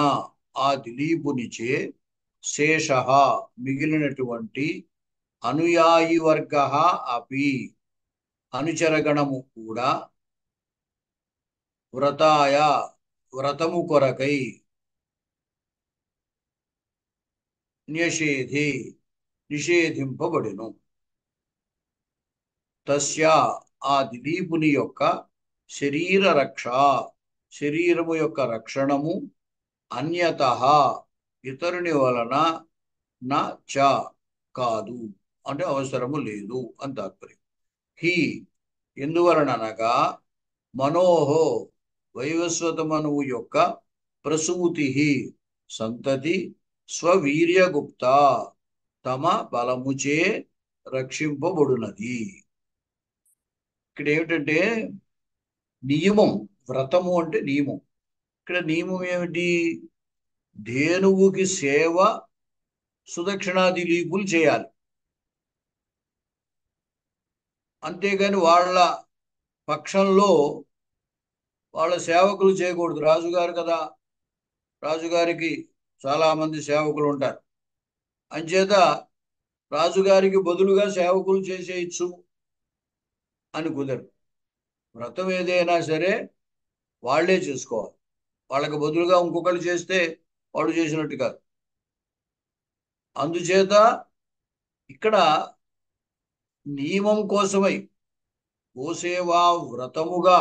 ఆ దిలీపునిచే శేష మిగిలినటువంటి అనుయాయి వర్గ అపి అనుచరగణము కూడా వ్రతాయ వ్రతము కొరకై న్యషేధి నిషేధింపబడెను తస్య ఆ దిలీపుని యొక్క శరీర రక్ష శరీరము యొక్క రక్షణము అన్యతః ఇతరుని వలన నా చ కాదు అంటే అవసరము లేదు అని తాత్పర్యం హి ఎందువలననగా మనోహో వైవస్వత మనువు యొక్క ప్రసూతి సంతతి స్వవీర్యగుప్త తమ బలముచే రక్షింపబడునది ఇక్కడ ఏమిటంటే నియమం వ్రతము అంటే నియమం ఇక్కడ నియమం ఏమిటి ధేనువుకి సేవ సుదక్షిణాది లీపులు చేయాలి అంతేగాని వాళ్ళ పక్షంలో వాళ్ళ సేవకులు చేయకూడదు రాజుగారు కదా రాజుగారికి చాలా మంది సేవకులు ఉంటారు అంచేత రాజుగారికి బదులుగా సేవకులు చేసేయచ్చు అని కుదరదు వ్రతం ఏదైనా సరే వాళ్లే చేసుకోవాలి వాళ్ళకి బదులుగా ఇంకొకళ్ళు చేస్తే వాడు చేసినట్టు కాదు అందుచేత ఇక్కడ నియమం కోసమై గోసేవా వ్రతముగా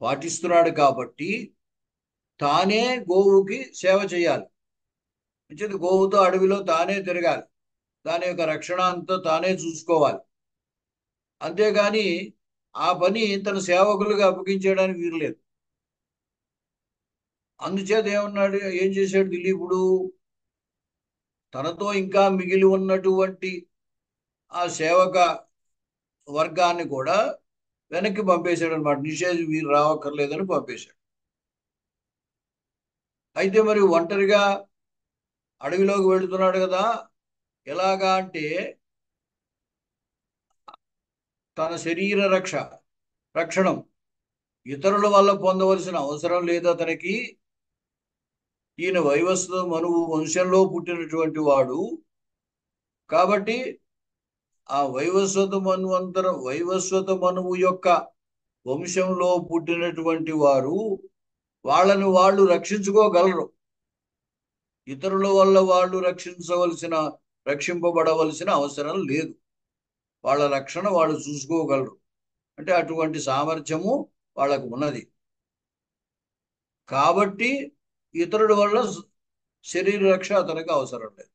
పాటిస్తున్నాడు కాబట్టి తానే గోవుకి సేవ చేయాలి అంచేత గోవుతో అడవిలో తానే తిరగాలి దాని యొక్క రక్షణ అంతా తానే చూసుకోవాలి అంతేగాని ఆ పని తన సేవకులుగా అప్పగించడానికి వీరలేదు. అందుచేత ఏమన్నాడు, ఏం చేశాడు దిలీపుడు, తనతో ఇంకా మిగిలి ఉన్నటువంటి ఆ సేవక వర్గాన్ని కూడా వెనక్కి పంపేశాడు అనమాట. నిషేధి వీరు రావక్కర్లేదని పంపేశాడు. అయితే మరి ఒంటరిగా అడవిలోకి వెళుతున్నాడు కదా, ఎలాగా అంటే తన శరీర రక్షణం ఇతరుల వల్ల పొందవలసిన అవసరం లేదు అతనికి. ఈయన వైవస్వత మనువు వంశంలో పుట్టినటువంటి వాడు కాబట్టి ఆ వైవస్వత మనువు యొక్క వంశంలో పుట్టినటువంటి వారు వాళ్ళని వాళ్ళు రక్షించుకోగలరు. ఇతరుల వల్ల వాళ్ళు రక్షింపబడవలసిన అవసరం లేదు. వాళ్ళ రక్షణ వాళ్ళు చూసుకోగలరు. అంటే అటువంటి సామర్థ్యము వాళ్ళకు ఉన్నది. కాబట్టి ఇతరుల వల్ల శరీర రక్ష అతనికి అవసరం లేదు.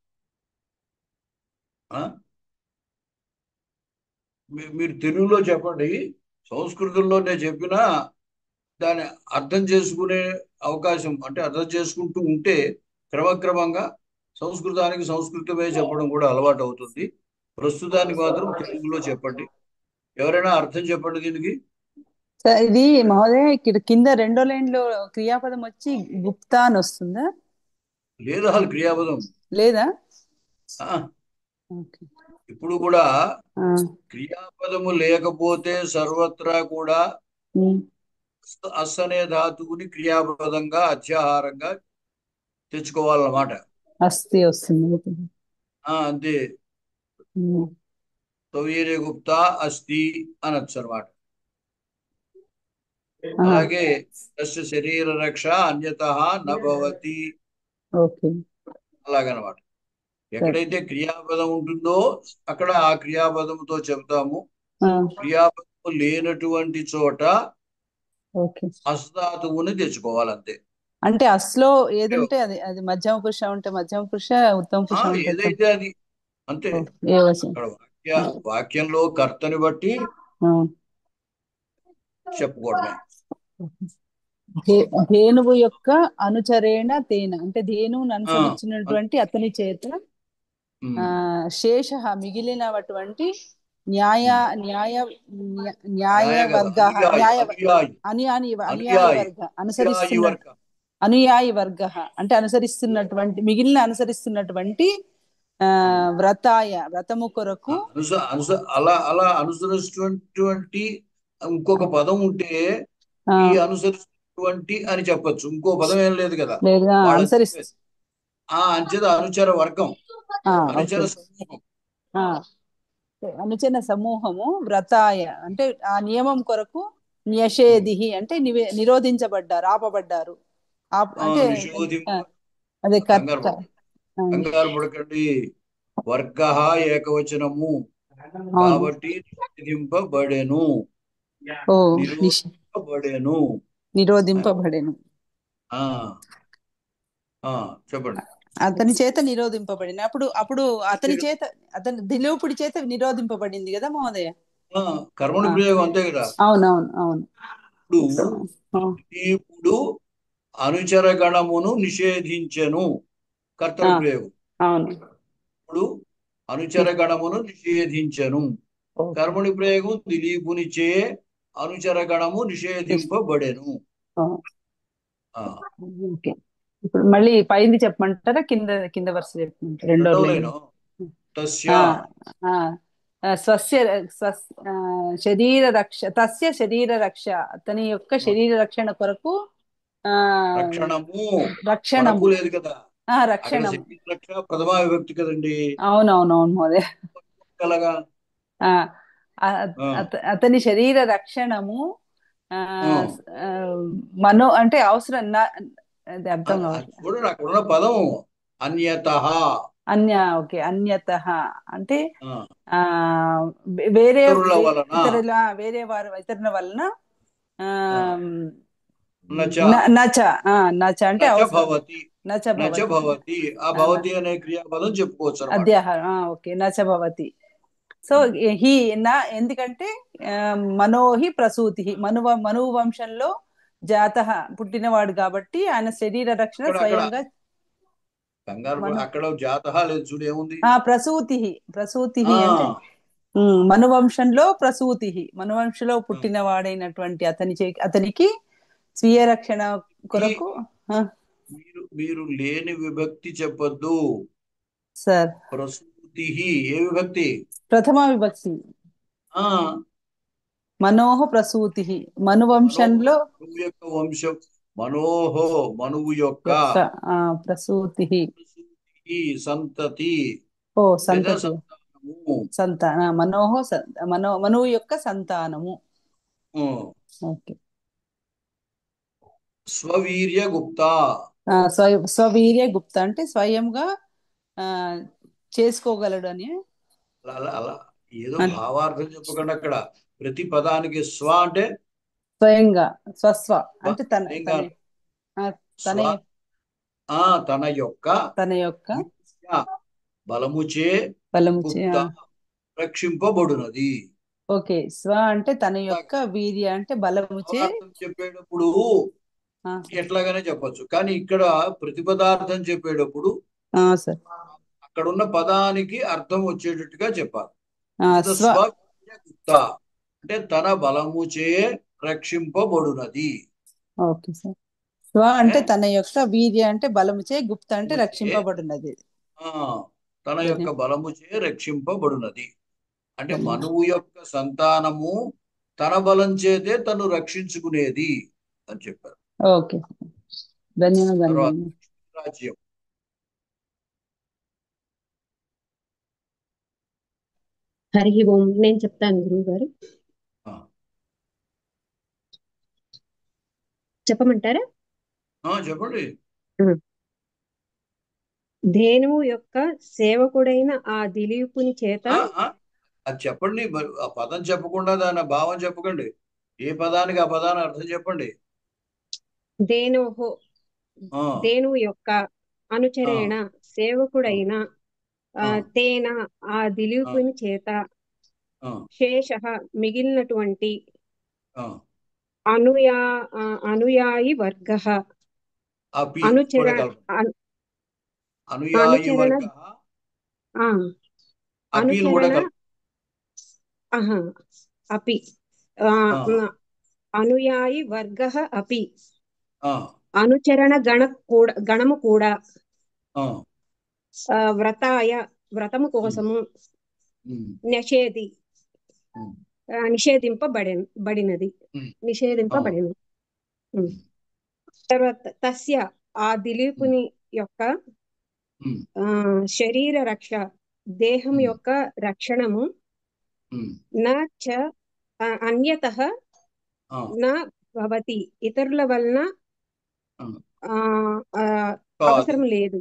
మీరు తెలుగులో చెప్పండి, సంస్కృతంలో నేను చెప్పినా దాన్ని అర్థం చేసుకునే అవకాశం, అంటే అర్థం చేసుకుంటూ ఉంటే క్రమక్రమంగా సంస్కృతానికి సంస్కృతమే చెప్పడం కూడా అలవాటు అవుతుంది. ప్రస్తుతానికి మాత్రం తెలుగులో చెప్పండి. ఎవరైనా అర్థం చెప్పండి దీనికి. ఇది మహోదయ ఇక్కడ కింద రెండో లైన్ లో క్రియాపదం వచ్చి గుప్తా అని వస్తుందా? లేదా అసలు క్రియాపదం లేదా? ఇప్పుడు కూడా క్రియాపదము లేకపోతే సర్వత్రా కూడా అస్ అనే ధాతువుని క్రియాపదంగా అత్యాహారంగా తెచ్చుకోవాలన్నమాట. అస్తి వస్తుంది అంతే. తవీరే గుప్తా అస్తి అనొచ్చు అనమాట. అలాగే తస్య శరీర రక్ష అన్యతః నభవతి, అలాగనమాట. ఎక్కడైతే క్రియాపదం ఉంటుందో అక్కడ ఆ క్రియాపదముతో చెబుతాము. క్రియాపదము లేనటువంటి చోట అస్ధాతువుని తెచ్చుకోవాలంతే. అంటే అస్లో ఏదంటే అది అది మధ్యమ పురుష ఉంటే మధ్యమ పురుష, ఉత్తమ పురుష ఏదైతే అది అంతే. వాక్యంలో కర్తని బట్టి చెప్పుకోవడమే. ధేనువు యొక్క అనుచరేణ తేన అంటే ధేనువును అనుసరించినటువంటి అతని చేత శేష మిగిలినటువంటి అనుయాయి వర్గ అంటే అనుసరిస్తున్నటువంటి అనుసరిస్తున్నటువంటి వ్రతము కొరకు అలా అనుసరిస్తున్నటువంటి ఇంకొక పదం ఉంటే ఈ అనుసరిస్తున్నటువంటి అని చెప్పచ్చు. ఇంకో పదం ఏం లేదు కదా. అంచేత అనుచర వర్గం, అనుచర సమూహము వ్రతాయ అంటే ఆ నియమం కొరకు న్యషేధి అంటే నిరోధించబడ్డారు, ఆపబడ్డారు. అంటే అదే కంగారు పడకండి. వర్గ ఏకవచనము కాబట్టి నిరోధింపబడెను. నిరోధింపబడెను చెప్పండి. అతని చేత నిరోధింపబడిన అప్పుడు అతని దిలీపుడి చేత నిరోధింపబడింది కదా మహోదయ. కర్మణ ప్రయోగం అంతే కదా. అవును. ఇప్పుడు అనుచర గణమును నిషేధించెను కర్తవ్య ప్రయోగం. అవును. ఇప్పుడు అనుచర గణమును నిషేధించెను కర్మణి ప్రయోగం. దిలీపునిచే అనుచర గణము నిషేధింపబడెను. ఇప్పుడు మళ్ళీ పైది చెప్పమంటారా కింద వరుస చెప్పమంటారా? రెండో శరీర రక్ష తస్య శరీర రక్ష అతని యొక్క శరీర రక్షణ కొరకు రక్షణము లేదు కదా. రక్షణము రక్ష ప్రథమా విభక్తి కదండి. అవునవును మహోదయ. అతని శరీర రక్షణము అంటే అవసరం అర్థం కావాలి. అక్కడ పదం అన్యతః. అన్యతః అంటే వేరే ఇతరుల వలన నచ అంటే భవతి. ఆ భవతి అనే క్రియాపదం చెప్పుకోవచ్చు. అధ్యాహారం. నచ భవతి సో హీ నా ఎందుకంటే మనోహి ప్రసూతి మనువు వంశంలో జాత పుట్టినవాడు కాబట్టి ఆయన శరీర రక్షణ అక్కడ అక్కడ స్వయంగా కంగారు మను అక్కడ జాతహ లేదు చూడు ఏముంది. ప్రసూతి ఆ అంటే మనువంశంలో ప్రసూతి మనువంశంలో పుట్టినవాడైనటువంటి అతనికి స్వీయ రక్షణ ఈ కొరకు మీరు లేని విభక్తి చెప్పొద్దు. సార్ ప్రసూతి ఏ విభక్తి? ప్రథమ విభక్తి ఆ మనోహ ప్రసూతి మనోహ మనువంశంలో మనువు యొక్క వంశం. మనోహో మనువు యొక్క యొక్క ప్రసూతి ప్రసూతి సంతతి ఓ లేదా సంతతి సంతానము. మనోహ మనువు యొక్క సంతానము. ఆ, ఓకే. స్వవీర్య గుప్త. స్వవీర్య గుప్త అంటే స్వయంగా ఆ చేసుకోగలడు అని అలా అలా ఏదో భావార్థం చెప్పకుండా అక్కడ ప్రతి పదానికి స్వ అంటే స్వయంగా స్వస్వ అంటే స్వయంగా తన తన యొక్క తన యొక్క వీర్య బలముచే బలముచే గుప్త రక్షింపబడునది. ఓకే. స్వ అంటే తన యొక్క వీర్య అంటే బలముచే భావార్థం చెప్పేటప్పుడు ఆ, ఎట్లాగానే చెప్పొచ్చు, కానీ ఇక్కడ ప్రతిపదార్థం చెప్పేటప్పుడు సార్ అక్కడ ఉన్న పదానికి అర్థం వచ్చేటట్టుగా చెప్పాలి. స్వ స్వవీర్య గుప్త అంటే తన బలముచే రక్షింపబడునది. Okay sir. స్వ అంటే తన యొక్క వీర్య అంటే బలముచే గుప్త అంటే బలముచే, రక్షింపబడినది. తన యొక్క బలముచే రక్షింపబడునది అంటే ధన్యవాదాలు. మనువు యొక్క సంతానము తన బలం చేతే తను రక్షించుకునేది అని చెప్పారు. ఓకే ధన్యవాదాలు. తర్వాత రాజ్యం. హరి ఓం. నేను చెప్తాను గురువు గారు, ఆ, చెప్పమంటారా? చెప్పండి. ధేనువు యొక్క సేవకుడైన ఆ దిలీపుని చేత అది చెప్పండి. ఆ పదం చెప్పకుండా దాని భావం చెప్పకండి. ఏ పదానికి ఆ పదాన్ని అర్థం చెప్పండి. ధేనువు యొక్క అనుచరేణ సేవకుడైన తేన ఆ దిలీపుని చేత శేష మిగిలినటువంటి అనుయాయి వర్గ అనుచరణ అపి అనుయాయి వర్గ అపి అనుచరణ గణము కూడా వ్రతము కోసము నిషేధింపబడినది. తర్వాత తస్య ఆ దిలీపుని యొక్క శరీర రక్ష దేహం యొక్క రక్షణము నా చ అన్యతః నా భవతి ఇతరుల వలన అవసరం లేదు.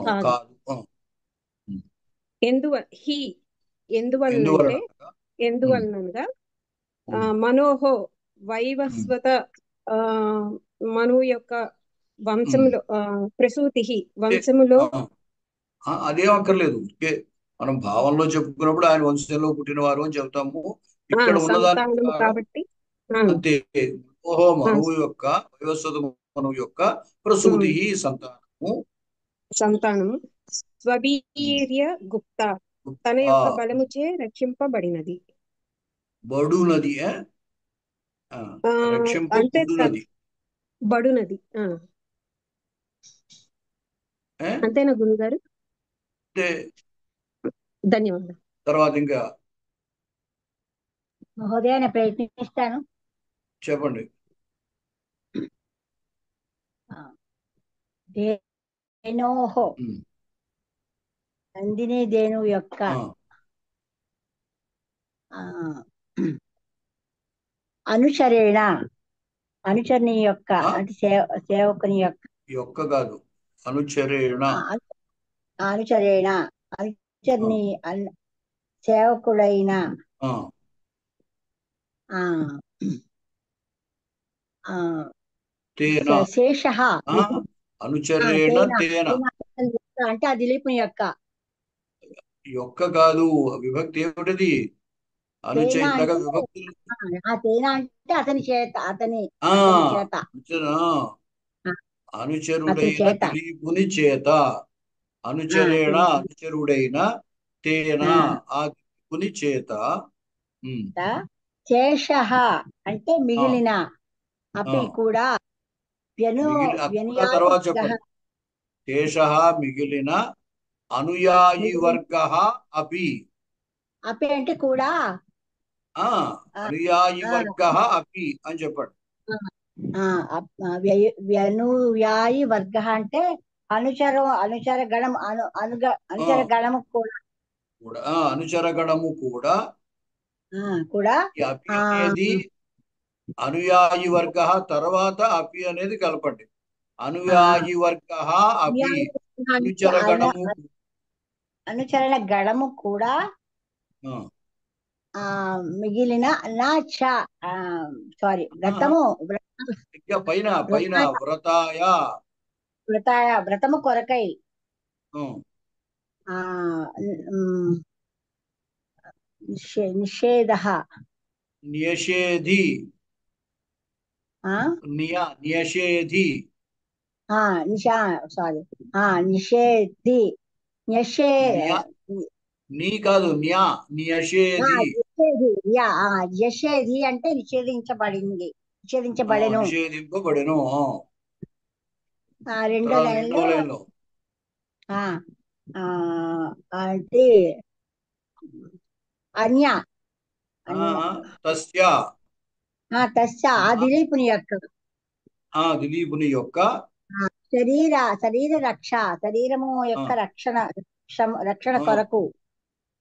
కాదు. ఎందువలనగా మనోహో వైవస్వత మనువు యొక్క వంశంలో ప్రసూతి వంశములో అదేం అక్కర్లేదు. మనం భావంలో చెప్పుకున్నప్పుడు ఆయన వంశంలో పుట్టినవారు అని చెప్తాము. ఇక్కడ ఉన్నదాన్ని కాబట్టి అంతే. ఓహో మనువు యొక్క వైవస్వత మనువు యొక్క ప్రసూతి సంతానము స్వవీర్య గుప్త తన యొక్క బలముచే రక్షింపబడినది. బడునది బడునది. అంతేనా గురుగారు? ధన్యవాదాలు. తర్వాత ఇంకా మహోదయ ప్రయత్నిస్తాను. చెప్పండి. ధేనోహో నందిని ధేనువు యొక్క అనుచరుని యొక్క అంటే సేవకుని యొక్క కాదు అనుచరేణ అనుచరుని సేవకుడైన శేష అనుచరేణ తేన అంటే ఆ దిలీపుని యొక్క యొక్క కాదు, విభక్తి ఏమిటది? అనుచ తేన ఇందాక అంటే విభక్తులు. తేన అంటే అతని చేత, అతని ఆ చేత, అనుచర- ఆ, అతని అనుచరుడైన చేత, దిలీపుని చేత, అనుచరేణ అనుచరుడైన తేన ఆ దిలీపుని చేత. ఉమ్. శేష అంటే ఆ, మిగిలిన, ఆ. అపి కూడా వ్యను కూడా తర్వాత వ్యనుయాయ చెప్పండి. శేష మిగిలిన, అనుయాయి వర్గ అపి. అపి అంటే కూడా, ఆ ఆ, అనుయాయి ఆ, వర్గ అపి అని చెప్పండి. వ్యనుయాయి వర్గ అంటే అనుచర గణం అనుచర గణము కూడా, కూడా అనుచరగణము కూడా. కూడా ఈ అపి అనేది అనుయాయి వర్గ తర్వాత అపి అనేది కలపండి. అనుయాయి వర్గ అపి అనుచరగణము. అనుచరణ గణము కూడా ఆ, మిగిలిన నా చ సారీ వ్రతము ఇంకా పైన పైన వ్రతాయ. వ్రతము కొరకై ఆ, ఆ నిషేధ న్యషేధి. న్యషేధి. సారీ నిషేధి నీ కాదు, న్యషేధి. యషేధి అంటే నిషేధించబడెను. నిషేధింపబడెను. రెండో రెండో లైన్లో లైన్లో అంటే అన్య తస్య తస్య ఆ దిలీపుని యొక్క దిలీపుని యొక్క శరీర రక్ష, శరీరము యొక్క రక్షణ కొరకు.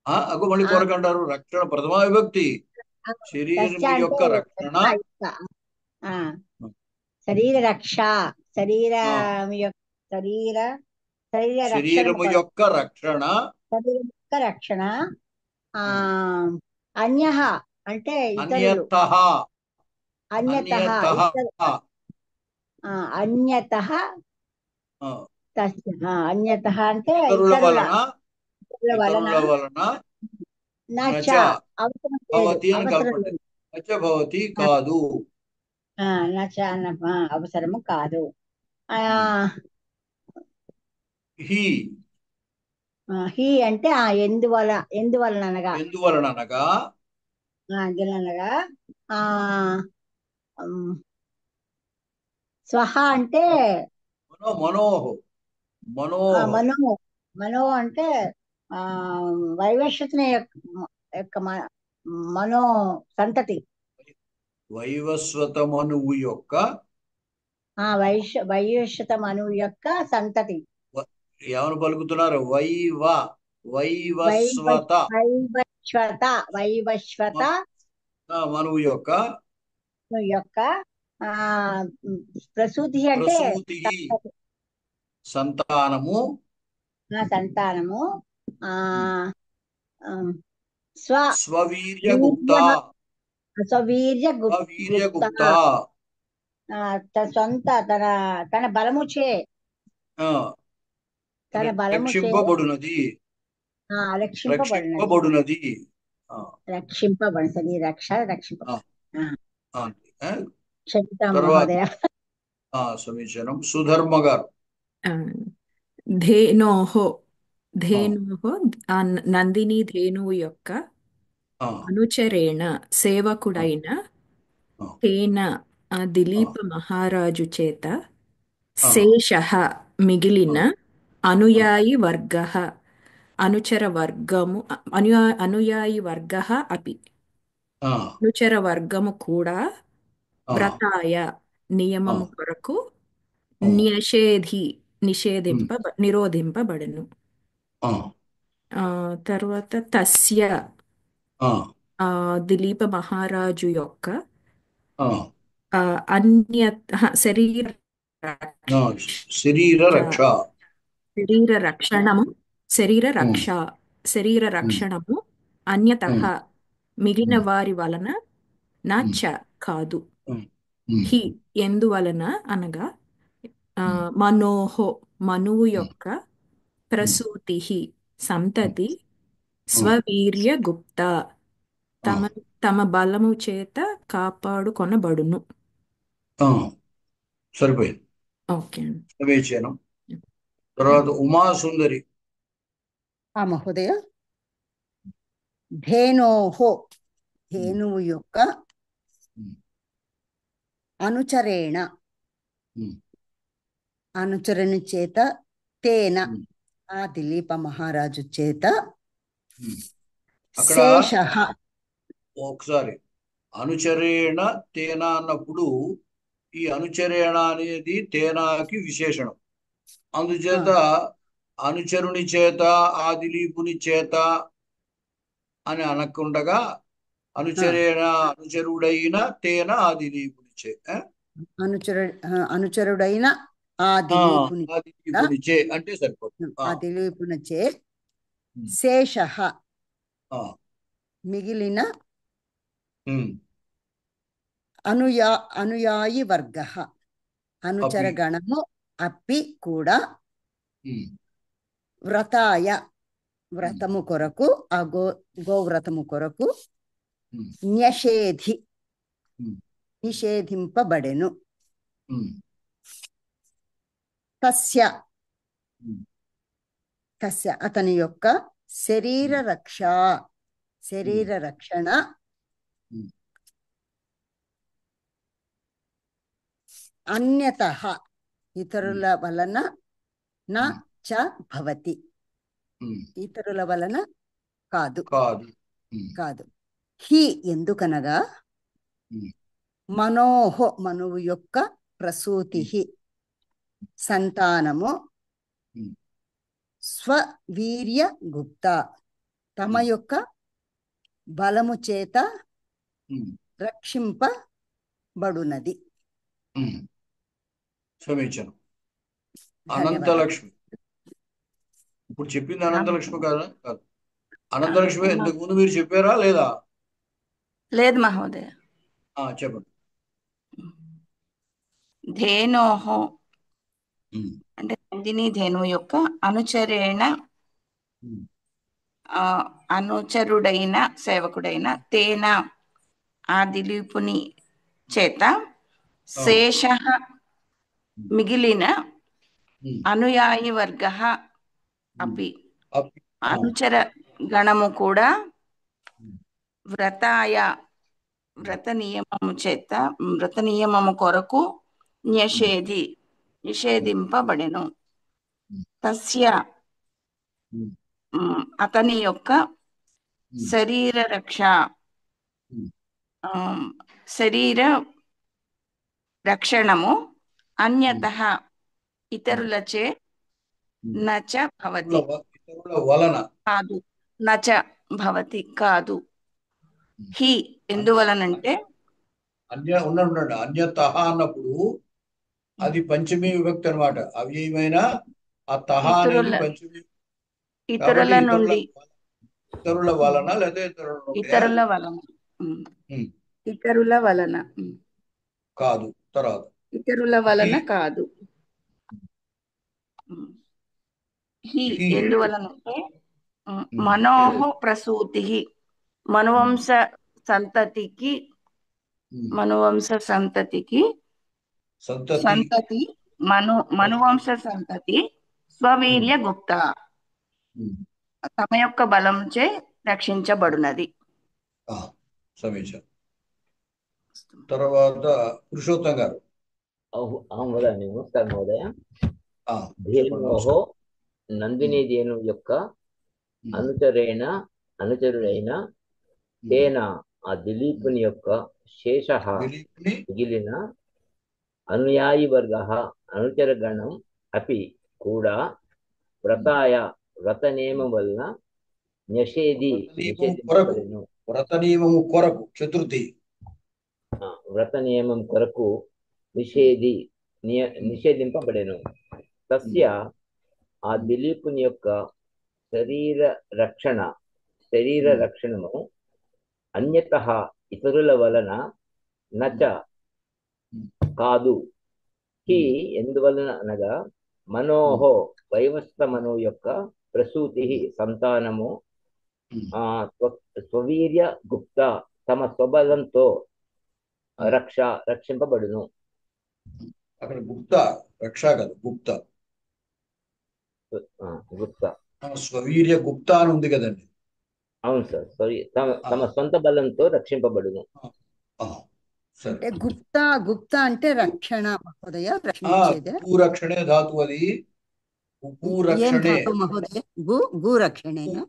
అగో మళ్ళీ కొరకంటారు. రక్షణ ప్రథమా విభక్తి. శరీరం తస్య యొక్క అంటే రక్షణ. శరీర రక్ష, శరీరము శరీరము యొక్క రక్షణ. శరీరం యొక్క రక్షణ. అన్య అంటే ఇతరులు. అన్యతః. అన్యతః అంటే ఇతరుల వలన నచ భవతి అని కలపండి. నచ భవతి కాదు. నచ అవసరము కాదు. హి హి అంటే ఎందువలనగా స్వహ అంటే మనో అంటే వైవస్వతుని యొక్క మనో సంతతి. వైవస్వత మనువు యొక్క వైవస్వత మనువు యొక్క సంతతి. ఏమని పలుకుతున్నారు? వైవస్వత మనువు యొక్క ప్రసూతి అంటే సంతానము. స్వవీర్యగుప్త సొంత తన బలము చే రక్షింపబడునది. సమీచీనం. సుధర్మ గారు. ధేనోః నందిని ధేనువు యొక్క అనుచరేణ సేవకుడైన తేన దిలీప మహారాజు చేత శేషః మిగిలిన అనుయాయి వర్గ అనుచర వర్గము అనుయాయి వర్గ అపి అనుచర వర్గము కూడా వ్రతాయ నియమము కొరకు నిరోధింపబడెను. తర్వాత తస్య దిలీప మహారాజు యొక్క శరీర రక్షణము అన్యతః మిగిలిన వారి వలన నాచ కాదు. హి ఎందువలన అనగా మనువు యొక్క ప్రసూతి సంతతి స్వవీర్య గుప్త తమ తమ బలము చేత కాపాడుకొనబడును. సరిపోయింది. ఓకే సమీచీనం. తర్వాత ఉమాసుందరి. మహోదయ. ధేనోహో ధేనువు యొక్క అనుచరేణ అనుచరణ చేత తేన ఆ దిలీప మహారాజు చేత అక్కడ శేషః ఒకసారి అనుచరేణ తేన అన్నప్పుడు ఈ అనుచరేణ అనేది తేనాకి విశేషణం. అందుచేత అనుచరుని చేత ఆ దిలీపుని చేత అని అనకుండగా అనుచరుడైన తేన ఆ దిలీపుని చే అనుచరుడైన ఆ దిలీపుని చే అంటే సరిపోతుంది. ఆ దిలీపుని చే శేషః మిగిలిన అనుయాయి వర్గ అనుచర గణము అప్పి కూడా వ్రతాయ వ్రతము కొరకు ఆ గోవ్రతము కొరకు నిషేధింపబడెను. తస్య అతని యొక్క శరీర రక్షణ అన్యతః ఇతరుల వలన నా చ భవతి ఇతరుల వలన కాదు. హి ఎందుకనగా మనువు యొక్క ప్రసూతి సంతానము స్వవీర్య గుప్త తమ యొక్క బలము చేత రక్షింపబడునది. సమీచనం. అనంతలక్ష్మి. ఇప్పుడు చెప్పింది అనంతలక్ష్మి కాదా? కాదు. అనంతలక్ష్మి ఇంతకు ముందు మీరు చెప్పారా లేదా? లేదు మహోదయ. చెప్పండి. ధేనోహో అంటే నందిని ధేను యొక్క అనుచరుడైన సేవకుడైన తేన ఆ దిలీపుని చేత శేష మిగిలిన అనుయాయి వర్గ అపి అనుచర గణము కూడా వ్రత నియమము కొరకు నిషేధింపబడెను. తస్య అతని యొక్క శరీర రక్షణము అన్యతః ఇతరులచే నచ భవతి కాదు. నచ భవతి కాదు. హి ఎందువలనంటే అన్యతః అన్నప్పుడు అది పంచమీ విభక్తి అనమాట. అవ్యయమైన ఆ తహ అనేది పంచమీ. ఇతరుల నుండి ఇతరుల వలన లేదా ఇతరుల వలన కాదు. తర్వాత ఇతరుల వలన కాదు. హి ఎందువలనంటే మనోహ ప్రసూతి మనువంశ సంతతికి మనువంశ సంతతి స్వవీర్య గుప్త తమ యొక్క బలంచే రక్షించబడునది. సమీచనం. తర్వాత పురుషోత్తం గారు. వదామి. నమస్కారం మహోదయ. ధేనోః నందిని ధేను యొక్క అనుచరుడైన తేన ఆ దిలీపుని యొక్క శేషః మిగిలిన అనుయాయి వర్గ అనుచరగణం అపి కూడా వ్రత నియమం వలన వ్రత నియమము కొరకు చతుర్థి వ్రత నియమం కొరకు నిషేధింపబడెను. తస్య ఆ దిలీపుని యొక్క శరీర రక్షణము అన్యతః ఇతరుల వలన నచ కాదు. హి ఎందువలన అనగా మనోహో వైవస్త మనో యొక్క ప్రసూతి సంతానము స్వవీర్య గుప్త తమ స్వబలంతో రక్షింపబడును. అక్కడ గుప్త రక్ష కాదు, గుప్త గుప్త స్వవీర్య గుప్త అని ఉంది కదండి. అవును సార్. సారీ, తమ సొంత బలంతో రక్షింపబడును. అంటే గుప్త అంటే రక్షణ మహోదయ, రక్షించేదే. రక్షణే ధాతు అది. ఏం ధాతు మహోదయ? గు రక్షణేనా?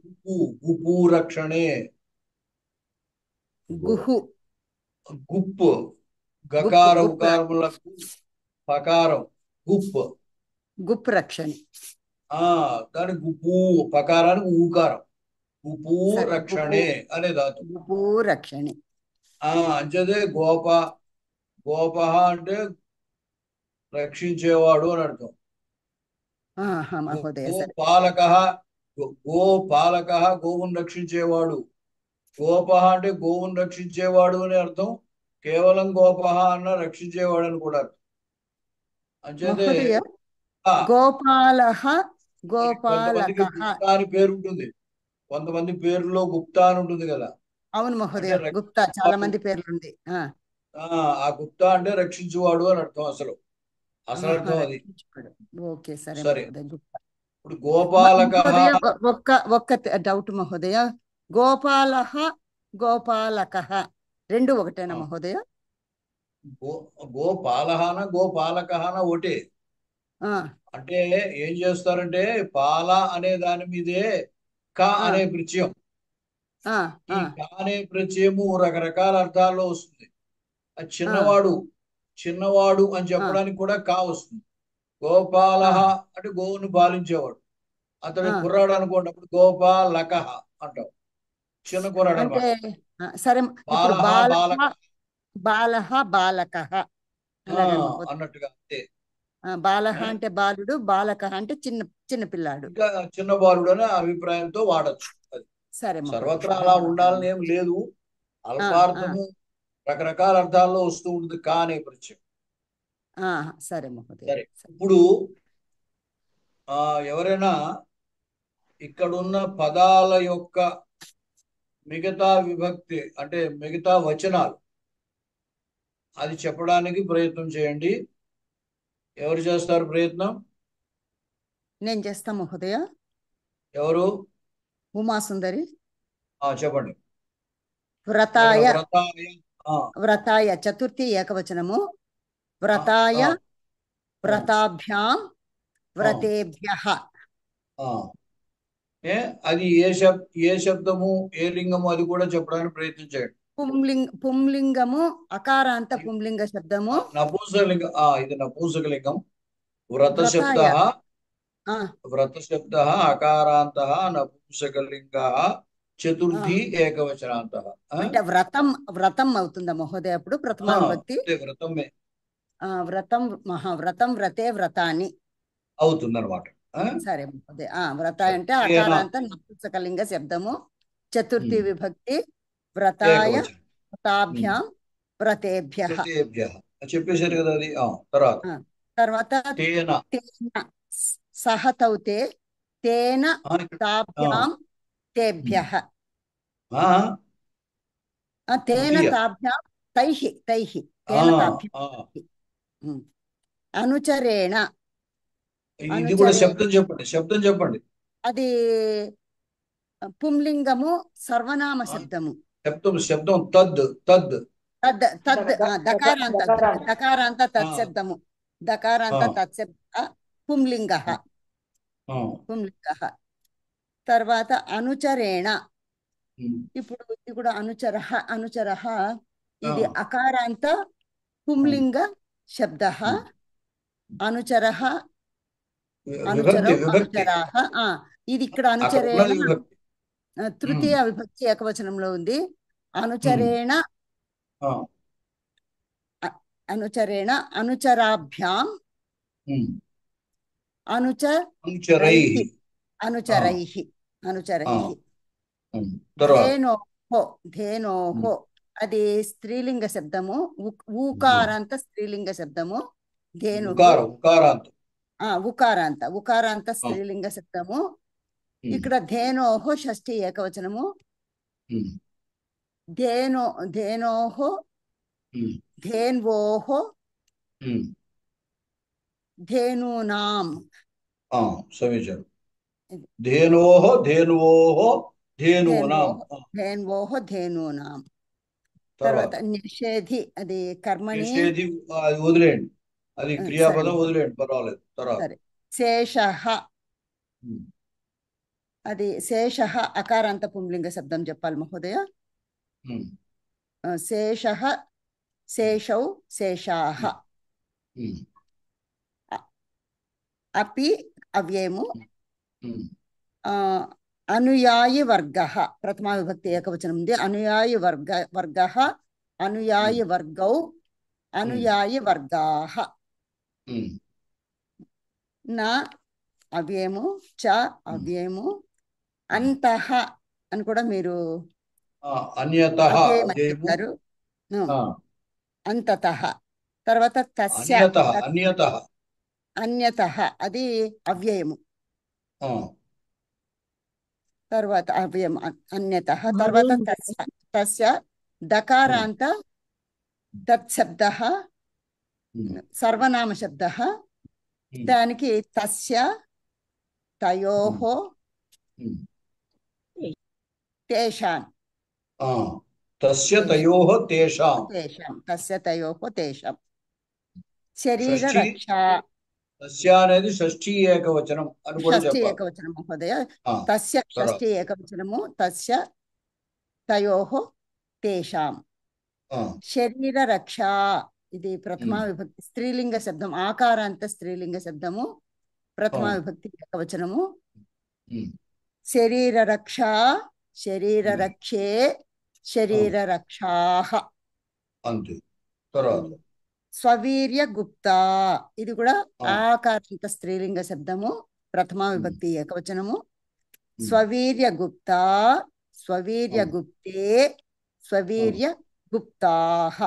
రక్షణే గుహు గుప్ గకార ఉకారముల పకారం గుప్ రక్షణి. దాని గుపు పకారానికి ఊకారం గుపు రక్షణే అనే ధాతు. గుపు రక్షణి. అంచేదే గోప అంటే రక్షించేవాడు అని అర్థం. గోపాలక గోవును రక్షించేవాడు. గోప అంటే గోవును రక్షించేవాడు అని అర్థం. కేవలం గోప అన్న రక్షించేవాడు అని కూడా అర్థం. అంచేతే గోపాలక అని పేరు ఉంటుంది. కొంతమంది పేరులో గుప్తా అని ఉంటుంది కదా. అవును మహోదయ, గుప్తా చాలా మంది పేర్లు ఉంది. ఆ గుప్తా అంటే రక్షించువాడు అని అర్థం. అసలు అర్థం అది. ఓకే సరే. ఇప్పుడు గోపాలక ఒక్క డౌట్ మహోదయ, గోపాలక రెండు ఒకటేనా మహోదయ? గోపాలహాన గోపాలకహాన ఒకటే. అంటే ఏం చేస్తారంటే పాల అనే దాని మీదే క అనే ప్రత్యయం. ఈ క అనే ప్రత్యయము రకరకాల అర్థాల్లో వస్తుంది. అది చిన్నవాడు అని చెప్పడానికి కూడా కా వస్తుంది. గోపాలహ అంటే గోవును పాలించేవాడు. అతడు కుర్రాడు అనుకోండి, అప్పుడు గోపాలక అంటాం. చిన్న కుర్రాడు అంటే సరే. బాలహ బాలక అన్నట్టుగా. అంతే. బాలహ అంటే బాలుడు, బాలక అంటే చిన్న పిల్లాడు, ఇంకా చిన్న బాలుడు అనే అభిప్రాయంతో వాడచ్చు. అది సరే. సర్వత్రా అలా ఉండాలని ఏం లేదు. అల్పార్థము రకరకాల అర్థాల్లో వస్తూ ఉంటుంది కా అనే ప్రత్యయం. సరే మహోదయ. సరే, ఇప్పుడు ఎవరైనా ఇక్కడున్న పదాల యొక్క మిగతా విభక్తి అంటే మిగతా వచనాలు అది చెప్పడానికి ప్రయత్నం చేయండి. ఎవరు చేస్తారు ప్రయత్నం? నేను చేస్తా మహోదయ. ఎవరు? ఉమాసుందరి. చెప్పండి. వ్రతాయ చతుర్థి ఏకవచనము. వ్రతాయ వ్రతాభ్యాం వ్రతేభ్యః. అది ఏ శబ్దము ఏ లింగము అది కూడా చెప్పడానికి ప్రయత్నం చేయండి. పుంలింగము అకారాంత పుంలింగ శబ్దము. నపుంసకలింగం. ఇది నపుంసకలింగం. వ్రతశబ్ద అకారాంతః నపుంసకలింగః చతుర్థి ఏకవచనాంతః. అంటే వ్రతం అవుతుందా మహోదయ? అప్పుడు ప్రథమ విభక్తి వ్రతమే. వ్రతం వ్రతే వ్రతాని అవుతుందన్నమాట. సరే మహోదయ. వ్రత అంటే అకారాంత నపుంసకలింగ శబ్దము, చతుర్థి విభక్తి. వ్రతాయ వ్రతాభ్యాం వ్రతేభ్యః చెప్పేశారు కదా అది. తర్వాత సహతౌతే తేన తాభ్యాం తేభ్యః. తేన తాభ్యాం తైః తేన తాభ్యాం. అనుచరేణ. ఇది కూడా శబ్దం చెప్పండి. అది పుంలింగము సర్వనామ శబ్దము. శబ్దం తద్ దకారాంత తత్శబ్దము. దకారాంత తత్శబ్ద పుంలింగః. తర్వాత అనుచరేణ. ఇప్పుడు ఇది కూడా అనుచరః ఇది అకారాంత పుంలింగ శబ్దః. అనుచరః అనుచరాః. ఇది ఇక్కడ అనుచరేణ తృతీయ విభక్తి ఏకవచనంలో ఉంది. అనుచరేణ అనుచరాభ్యాం అనుచరైః. ధేనోః అది స్త్రీలింగ శబ్దము. ఊకారాంత స్త్రీలింగ శబ్దము. ధేను ఉకారాంత స్త్రీలింగ శబ్దము. ఇక్కడ ధేనోహో షష్ఠి ఏకవచనము, ధేనోహో ధేన్వోహో ధేనూనాం. సమీచీనం. ధేనోహో ధేనువోహో ధేనూనాం. ధేన్వోహో ధేనూనాం. తర్వాత నిషేధి, అది కర్మని. నిషేధి అది వదిలేయండి, అది క్రియాపదం వదిలేయండి, పర్వాలేదు. తర్వాత సరే. శేషః, అది శేషః అకారాంత పుంలింగ శబ్దం చెప్పాలి మహోదయ. శేషః శేషౌ శేషాః. అపి అవ్యయము. అనుయాయి వర్గః ప్రథమా విభక్తి ఏకవచనం ఉంది. అనుయాయి వర్గః, అనుయాయి వర్గౌ, అనుయాయి వర్గాః. నా అవ్యయము, చ అవ్యయము. అంతః అని కూడా మీరు అన్యతః అవ్యయం అని చెప్తారు. అంతతః. తర్వాత తస్య అన్యతః అది అవ్యయము. తర్వాత అవ్యయం అన్యతః. తర్వాత తస్య దకారాంత తత్శబ్దః సర్వనామ శబ్దః. దానికి తస్య తయోహో తేషాం. తస్య తయోః తేషాం. తస్య తయోః తేషాం. శరీర రక్ష. తస్య అనేది షష్ఠీ ఏకవచనం అని కూడా షష్ఠీ చెప్పాలి. ఏకవచనం మహోదయ. తస్య షష్ఠీ ఏకవచనము. తస్య తయోః తేషాం. శరీర రక్ష, ఇది ప్రథమా విభక్తి స్త్రీలింగ శబ్దం, ఆకారాంత స్త్రీలింగ శబ్దము, ప్రథమా విభక్తి ఏకవచనము. శరీర రక్ష, శరీర రక్షే, శరీర రక్షాః. అంతే. తర్వాత స్వవీర్య గుప్త, ఇది కూడా ఆకారాంత స్త్రీలింగ శబ్దము, ప్రథమా విభక్తి ఏకవచనము. స్వవీర్య గుప్త, స్వవీర్య గుప్తే, స్వవీర్య గుప్తాః.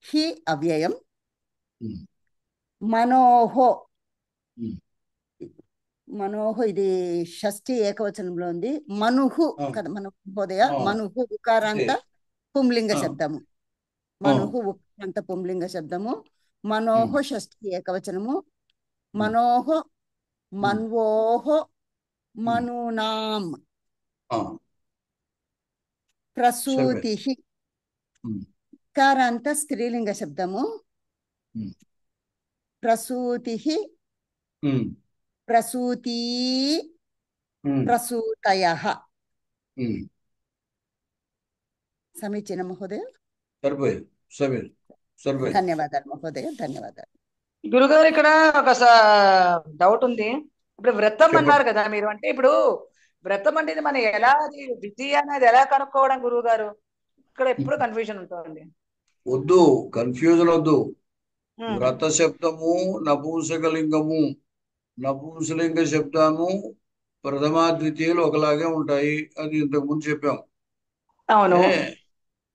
హి అవ్యయం. మనోహో, మనోహో ఇది షష్ఠి ఏకవచనంలో ఉంది. మనుహు కదా మహోదయ. మనుహు ఉకారాంత పుంలింగ శబ్దము. మనుహు ఉకారాంత పుంలింగ శబ్దము. మనోహో షష్ఠి ఏకవచనము. మనోహో మన్వోహో మనూనాం. ప్రసూతి ఉకారాంత స్త్రీలింగ శబ్దము. ప్రసూతి, ప్రసూతి, ప్రసూతయః. సమీచీనం మహోదయ. ధన్యవాదాలు మహోదయ, ధన్యవాదాలు. గురుగారు ఇక్కడ ఒక డౌట్ ఉంది. ఇప్పుడు వ్రతం అన్నారు కదా మీరు, అంటే ఇప్పుడు వ్రతం అంటే మనం ఎలా విధి అనేది ఎలా కనుక్కోవడం గురువు గారు? ఇక్కడ ఎప్పుడు కన్ఫ్యూజన్ ఉంటుంది. వద్దు, కన్ఫ్యూజన్ వద్దు. వ్రత శబ్దము నపుంసకలింగము, నపుంసలింగ శబ్దము ప్రథమా ద్వితీయులు ఒకలాగే ఉంటాయి. అది ఇంతకు ముందు చెప్పాం. అవును.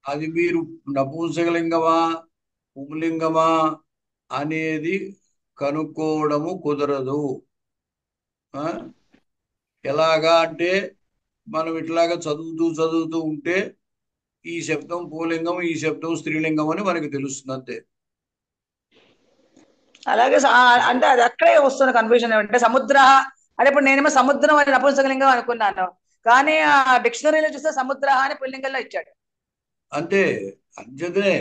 అది మీరు నపుంసకలింగమా పుంలింగమా అనేది కనుక్కోవడము కుదరదు. ఎలాగా అంటే మనం ఇట్లాగా చదువుతూ ఉంటే ఈ శబ్దం పుంలింగం, ఈ శబ్దం స్త్రీలింగం అని మనకి తెలుస్తుంది అంతే. అలాగే అంటే అది అక్కడే వస్తున్న కన్ఫ్యూజన్ ఏమంటే సముద్ర అంటే ఇప్పుడు నేనేమో సముద్రం అని నపుంసకలింగం అనుకున్నాను, కానీ ఆ డిక్షనరీలో చూస్తే సముద్ర అని పుల్లింగంలో ఇచ్చాడు. అంతే. అంచేతనే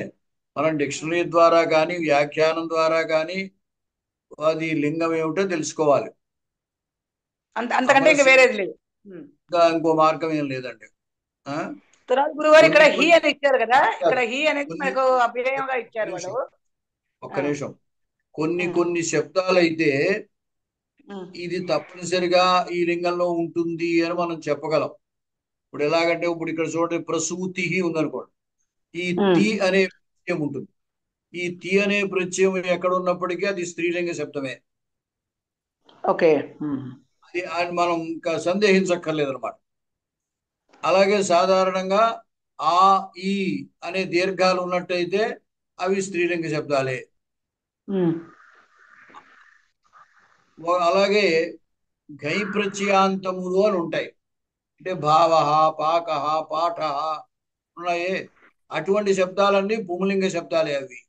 మనం డిక్షనరీ ద్వారా కానీ వ్యాఖ్యానం ద్వారా కానీ అది లింగం ఏమిటో తెలుసుకోవాలి. అంతకంటే ఇంకా వేరేది లేదు, ఇంకో మార్గం ఏం లేదండి. తర్వాత గురువారు ఇక్కడ హీ అని ఇచ్చారు కదా, ఇక్కడ హీ అనేది మనకు అభ్యయంగా ఇచ్చారు వాళ్ళు. ఒక్క నిమిషం. కొన్ని శబ్దాలు అయితే ఇది తప్పనిసరిగా ఈ లింగంలో ఉంటుంది అని మనం చెప్పగలం. ఇప్పుడు ఎలాగంటే ఇప్పుడు ఇక్కడ చూడండి, ప్రసూతి ఉందనుకోండి, ఈ తి అనే ప్రత్యయం ఉంటుంది. ఈ తి అనే ప్రత్యయం ఎక్కడ ఉన్నప్పటికీ అది స్త్రీలింగ శబ్దమే. ఓకే, అది మనం ఇంకా సందేహించక్కర్లేదు అనమాట. అలాగే సాధారణంగా ఆ ఈ అనే దీర్ఘాలు ఉన్నట్టయితే అవి స్త్రీలింగ శబ్దాలే. అలాగే ఘై ప్రత్యయాంతములు అని ఉంటాయి. అంటే భావ, పాక, పాఠ ఉన్నాయే, అటువంటి శబ్దాలన్నీ పుంలింగ శబ్దాలే అవి.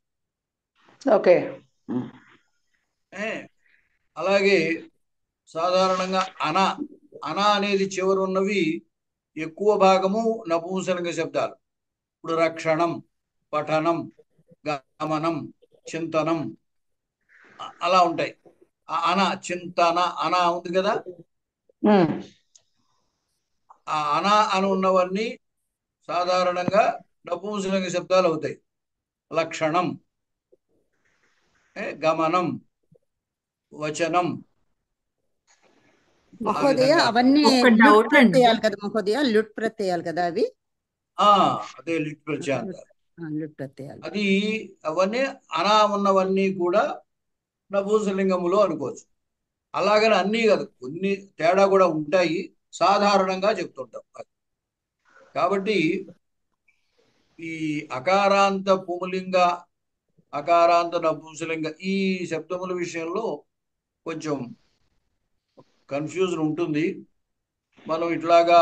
ఓకే. అలాగే సాధారణంగా అన అనేది చివరి ఉన్నవి ఎక్కువ భాగము నపుంసలింగ శబ్దాలు. ఇప్పుడు రక్షణం, పఠనం, గమనం, చింతనం అలా ఉంటాయి. అన, చింతన, అన ఉంది కదా, ఆ అన అని ఉన్నవన్నీ సాధారణంగా నపుంసలింగ శబ్దాలు అవుతాయి. లక్షణం, గమనం, వచనం. మహోదయ అవన్నీ ఒక లుట్ డౌట్ అండి. ప్రత్యయాలు కదా మహోదయ, లుట్ ప్రత్యయాలు కదా అవి. అదే లిట్ ప్రత్యయాంతాలు. లుట్ ప్రత్యయాలు అది అవన్నీ అనా ఉన్నవన్నీ కూడా నపుంసలింగములో అనుకోవచ్చు. అలాగని అన్నీ కాదు, కొన్ని తేడా కూడా ఉంటాయి, సాధారణంగా చెప్తుంటాం. కాబట్టి ఈ అకారాంత పుంలింగ, అకారాంత నపుంసలింగ ఈ శబ్దముల విషయంలో కొంచెం కన్ఫ్యూజన్ ఉంటుంది. మనం ఇట్లాగా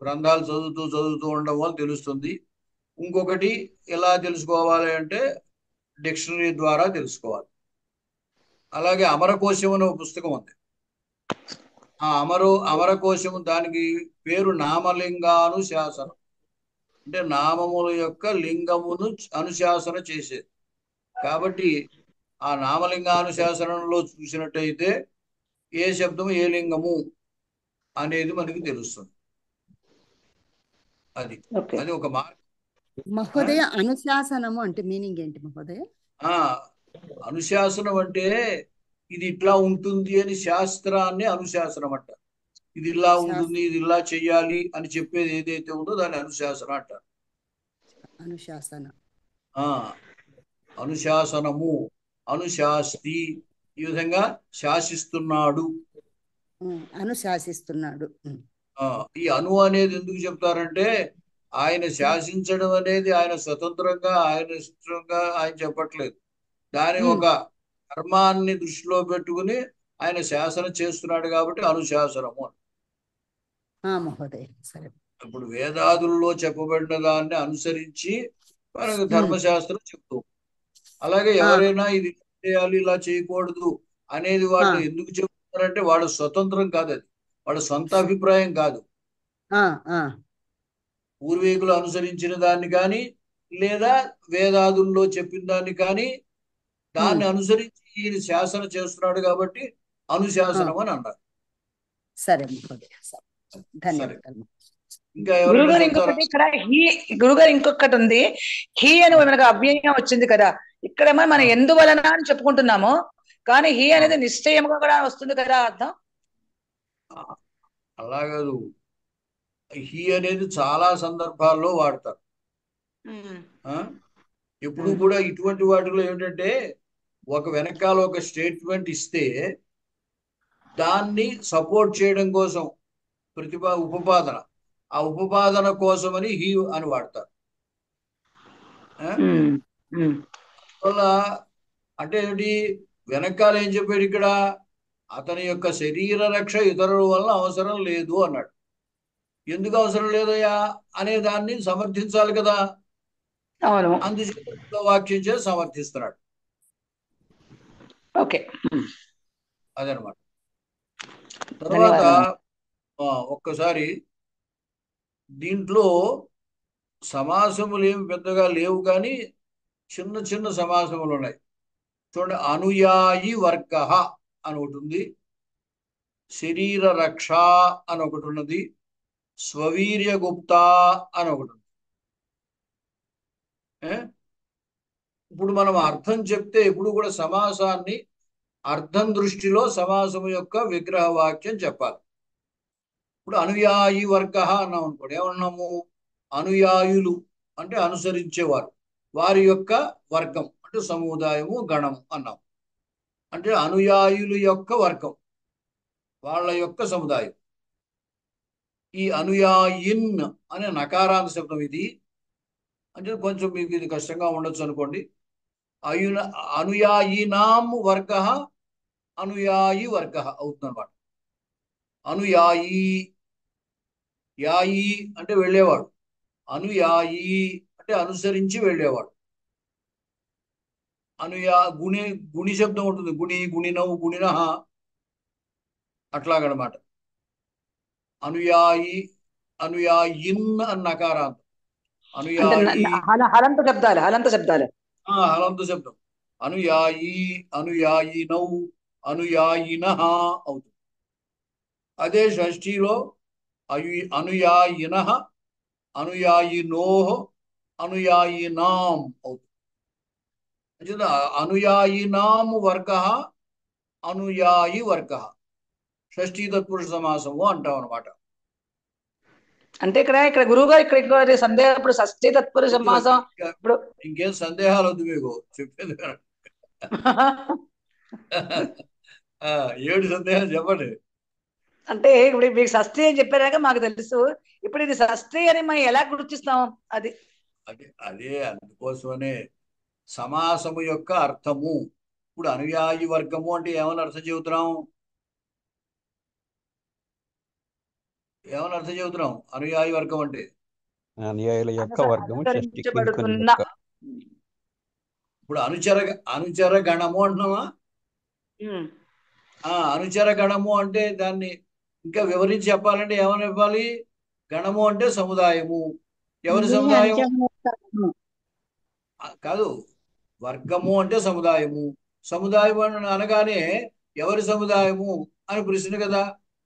గ్రంథాలు చదువుతూ ఉండడం వల్ల తెలుస్తుంది. ఇంకొకటి ఎలా తెలుసుకోవాలి అంటే డిక్షనరీ ద్వారా తెలుసుకోవాలి. అలాగే అమరకోశం అనే ఒక పుస్తకం ఉంది. ఆ అమరకోశం, దానికి పేరు నామలింగానుశాసనం. అంటే నామముల యొక్క లింగమును అనుశాసన చేసేది. కాబట్టి ఆ నామలింగానుశాసనంలో చూసినట్టయితే ఏ శబ్దము ఏ లింగము అనేది మనకి తెలుస్తుంది. అది ఒక మార్గం. మహోదయ అనుశాసనము అంటే మీనింగ్ ఏంటి మహోదయ? అనుశాసనం అంటే ఇది ఇట్లా ఉంటుంది అని శాస్త్రాన్ని అనుశాసనం అంటారు. ఇది ఇలా ఉంటుంది, ఇది ఇలా చెయ్యాలి అని చెప్పేది ఏదైతే ఉందో దాన్ని అనుశాసన అంటారు. అనుశాసన, అనుశాసనము, అనుశాస్తి, ఈ విధంగా శాసిస్తున్నాడు, అనుశాసిస్తున్నాడు. ఈ అను అనేది ఎందుకు చెప్తారంటే ఆయన శాసించడం అనేది ఆయన స్వతంత్రంగా, ఆయన ఇష్టంగా ఆయన చెప్పట్లేదు. దాని ఒక కర్మాన్ని దృష్టిలో పెట్టుకుని ఆయన శాసనం చేస్తున్నాడు కాబట్టి అనుశాసనము. మహోదయ సరే. ఇప్పుడు వేదాదుల్లో చెప్పబడిన దాన్ని అనుసరించి మనకు ధర్మశాస్త్రం చెప్తూ, అలాగే ఎవరైనా ఇది చేయాలి ఇలా చేయకూడదు అనేది వాళ్ళు ఎందుకు చెప్తున్నారంటే వాళ్ళ స్వతంత్రం కాదు, అది వాళ్ళ సొంత అభిప్రాయం కాదు. పూర్వీకులు అనుసరించిన దాన్ని కానీ లేదా వేదాదుల్లో చెప్పిన దాన్ని కానీ దాన్ని అనుసరించి ఈయన శాసన చేస్తున్నాడు కాబట్టి అనుశాసనం అని అన్నారు. సరే ధన్యవాదాలు. ఇంకా గురుగారు ఇంకొకటి ఇక్కడ గురుగారు ఇంకొకటి ఉంది, హీ అని మనకు అవ్యయం వచ్చింది కదా, ఇక్కడేమో మనం ఎందువలన అని చెప్పుకుంటున్నాము, కానీ హీ అనేది నిశ్చయముగా కూడా వస్తుంది కదా అర్థం. అలాగదు, హీ అనేది చాలా సందర్భాల్లో వాడతారు. ఎప్పుడు కూడా ఇటువంటి వాటిలో ఏంటంటే ఒక వెనకాల ఒక స్టేట్మెంట్ ఇస్తే దాన్ని సపోర్ట్ చేయడం కోసం ఉపపాదన, ఆ ఉపపాదన కోసమని హీ అని వాడతారు. వల్ల అంటే ఏంటి, వెనకాల ఏం చెప్పాడు ఇక్కడ, అతని యొక్క శరీర రక్ష ఇతరుల వల్ల అవసరం లేదు అన్నాడు. ఎందుకు అవసరం లేదయ్యా అనే దాన్ని సమర్థించాలి కదా, అందుచేత వాక్యం చేసి సమర్థిస్తున్నాడు. ఓకే, అదనమాట. తర్వాత ఒక్కసారి దీంట్లో సమాసములు ఏమి పెద్దగా లేవు, కానీ చిన్న చిన్న సమాసములు ఉన్నాయి. చూడండి, అనుయాయి వర్గ అని ఒకటి ఉంది, శరీర రక్ష అని ఒకటి ఉన్నది, స్వవీర్య గుప్త అని ఒకటి ఉంది. ఇప్పుడు మనం అర్థం చెప్తే ఎప్పుడు కూడా సమాసాన్ని అర్థం దృష్టిలో సమాసము యొక్క విగ్రహ వాక్యం చెప్పాలి. ఇప్పుడు అనుయాయి వర్గ అన్నాం అనుకోండి, ఏమన్నాము, అనుయాయులు అంటే అనుసరించేవారు, వారి యొక్క వర్గం అంటే సముదాయము, గణము అన్నాం. అంటే అనుయాయులు యొక్క వర్గం, వాళ్ళ యొక్క సముదాయం. ఈ అనుయాయిన్ అనే నకారాంత శబ్దం ఇది, అంటే కొంచెం మీకు ఇది కష్టంగా ఉండొచ్చు అనుకోండి. అనుయాయినాం వర్గ అనుయాయి వర్గ అవుతుంది అనమాట. అనుయాయి, యాయి అంటే వెళ్ళేవాడు, అనుయాయి అంటే అనుసరించి వెళ్ళేవాడు. గుణి, గుణి శబ్దం ఉంటుంది, గుణి, గుణినవు, గుణినః, అట్లాగనమాట. అనుయాయి, అనుయాయిన్ అన్న నకారాంతం. అంటే అనుయాయి హలంత శబ్దాలు, హలంత శబ్దాలు. హలంత శబ్దం. అనుయాయి, అనుయాయినౌ, అనుయాయినః అవుతుంది. అదే షష్ఠిలో అనుయాయినః, అనుయాయినోః, అనుయాయినాం అవుతుంది. అంచేత అనుయాయినాం వర్గః, అనుయాయి వర్గః, షష్ఠీ తత్పురుష సమాసము అంటాం అనమాట. అంటే ఇక్కడ గురువు గారు ఇక్కడ ఇంకో సందేహం, ఇప్పుడు షష్ఠీ తత్పురుష సమాసం ఇప్పుడు ఇంకేం సందేహాలు వద్దు మీకు, చెప్పేది వినండి. 7 సందేహాలు చెప్పండి. అంటే ఇప్పుడు మీకు షష్ఠి అని చెప్పారాక మాకు తెలుసు, ఇప్పుడు ఇది షష్ఠి అని మనం ఎలా గుర్తిస్తాం? అది అదే అందుకోసమనే సమాసము యొక్క అర్థము. ఇప్పుడు అనుయాయి వర్గము అంటే ఏమని అర్థం చెబుతున్నాం? ఏమని అర్థం చెబుతున్నాం అనుయాయి వర్గం అంటే? అనుయాయుల యొక్క వర్గము షష్ఠి కింకుని అనుసరించబడుతున్న. యొక్క. ఇప్పుడు అనుచర గణము అంటున్నావా? అనుచర గణము అంటే దాన్ని ఇంకా వివరించి చెప్పాలంటే ఏమని చెప్పాలి? గణము అంటే సముదాయము. ఎవరి సముదాయం కాదు, వర్గము అంటే సముదాయము. సముదాయం అని అనగానే ఎవరి సముదాయము అని ప్రశ్న కదా.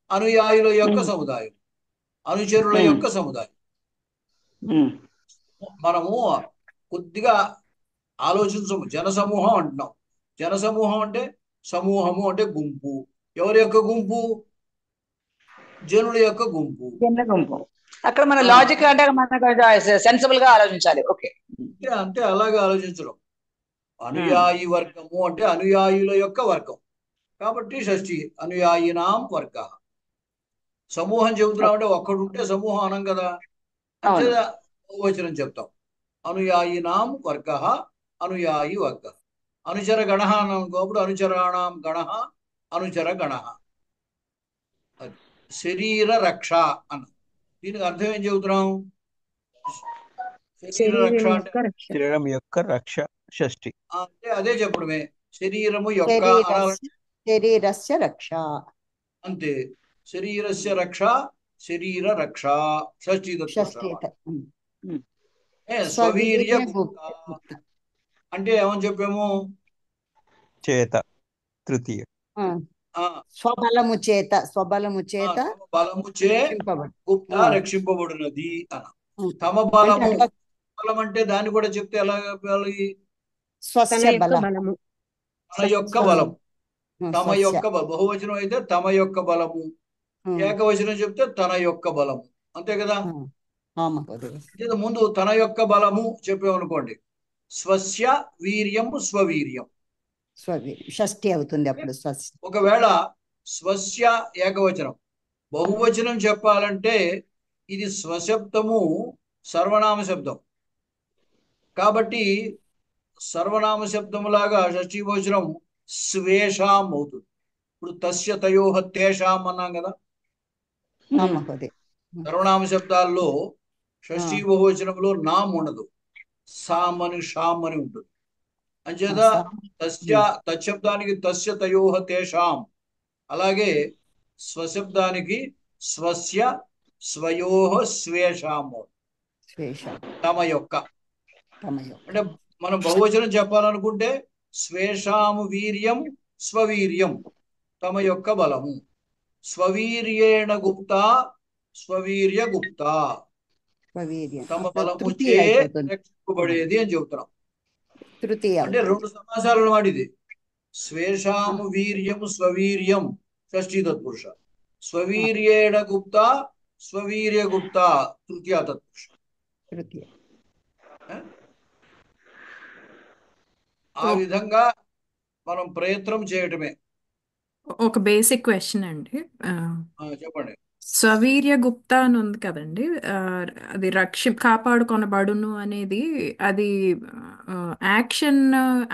అనుయాయుల యొక్క సముదాయం, అనుచరుల యొక్క సముదాయం. మనము కొద్దిగా ఆలోచించము. జనసమూహం అంటున్నాం. జనసమూహం అంటే సమూహము అంటే గుంపు. ఎవరి యొక్క గుంపు? జనుల యొక్క గుంపు. అక్కడ మన లాజిక్ అంటే మనకు సెన్సిబుల్ గా ఆలోచించాలి. ఓకే, అంటే అలాగే ఆలోచించడం. అనుయాయి వర్గము అంటే అనుయాయుల యొక్క వర్గం కాబట్టి షష్ఠి అనుయాయినాం వర్గ. సమూహం చెబుతున్నాం అంటే ఒక్కడు ఉంటే సమూహం అనం కదా, అంటే బహువచనం చెప్తాం. అనుయాయినాం వర్గ, అనుయాయి వర్గ. అనుచర గణ అనుకోప్పుడు అనుచరాణం గణ, అనుచర గణ. శరీర రక్ష అన్న దీనికి అర్థం ఏం చెబుతున్నాం? శరీర రక్ష అంటే శరీరం యొక్క రక్ష షష్ఠి అంటే అదే చెప్పడమే. శరీరము యొక్క శరీరస్య రక్ష అంతే. శరీరస్య రక్ష, శరీర రక్ష షష్ఠీ స్వవీర్య అంటే ఏమని చెప్పాము? చేత తృతీయ స్వబలము చేత, స్వబలము చేత బలము చే గుప్త రక్షింపబడినది అన. తమ బలము, బలం అంటే దాన్ని కూడా చెప్తే ఎలా చెప్పాలి? స్వస్య బలము, తన యొక్క బలము, తమ యొక్క బహువచనం అయితే తమ యొక్క బలము, ఏకవచనం చెప్తే తన యొక్క బలము, అంతే కదా. ముందు తన యొక్క బలము చెప్పామనుకోండి, స్వస్య వీర్యం స్వవీర్యం షష్ఠి అవుతుంది అప్పుడు. ఒకవేళ స్వస్య ఏకవచనం, బహువచనం చెప్పాలంటే ఇది స్వశబ్దము సర్వనామ శబ్దం కాబట్టి సర్వనామ శబ్దములాగా షష్ఠీ బహువచనం స్వేషాం అవుతుంది. ఇప్పుడు తస్య తయోహ తేషాం అన్నాం కదా. సర్వనామ శబ్దాల్లో షష్ఠీ బహువచనంలో నామ్ ఉండదు, సామ్ అని షామ్ అని ఉంటుంది. అంచేత తస్య తశబ్దానికి తస్య తయోహ తేషాం, అలాగే స్వశబ్దానికి స్వస్య స్వయోహ స్వేషాం, తమ యొక్క. అంటే మనం బహువచనం చెప్పాలనుకుంటే స్వేషాము వీర్యం స్వవీర్యం, తమ యొక్క బలము. స్వవీర్యేణ గుప్త స్వవీర్య గుప్త, తమ బలము చే రక్షింపబడేది అని చెబుతున్నాం. అంటే 2 సమాసాలను వాడిది. స్వేషాము వీర్యం స్వవీర్యం షష్ఠీ తత్పురుష, స్వవీర్యేణ గుప్త స్వవీర్య గుప్త తృతీయ తత్పురుష. ఆ విధంగా మనం ప్రయత్నం చేయటమే. ఒక బేసిక్ క్వశ్చన్ అండి. చెప్పండి. స్వవీర్య గుప్త అని ఉంది కదండి, అది కాపాడుకొనబడును అనేది అది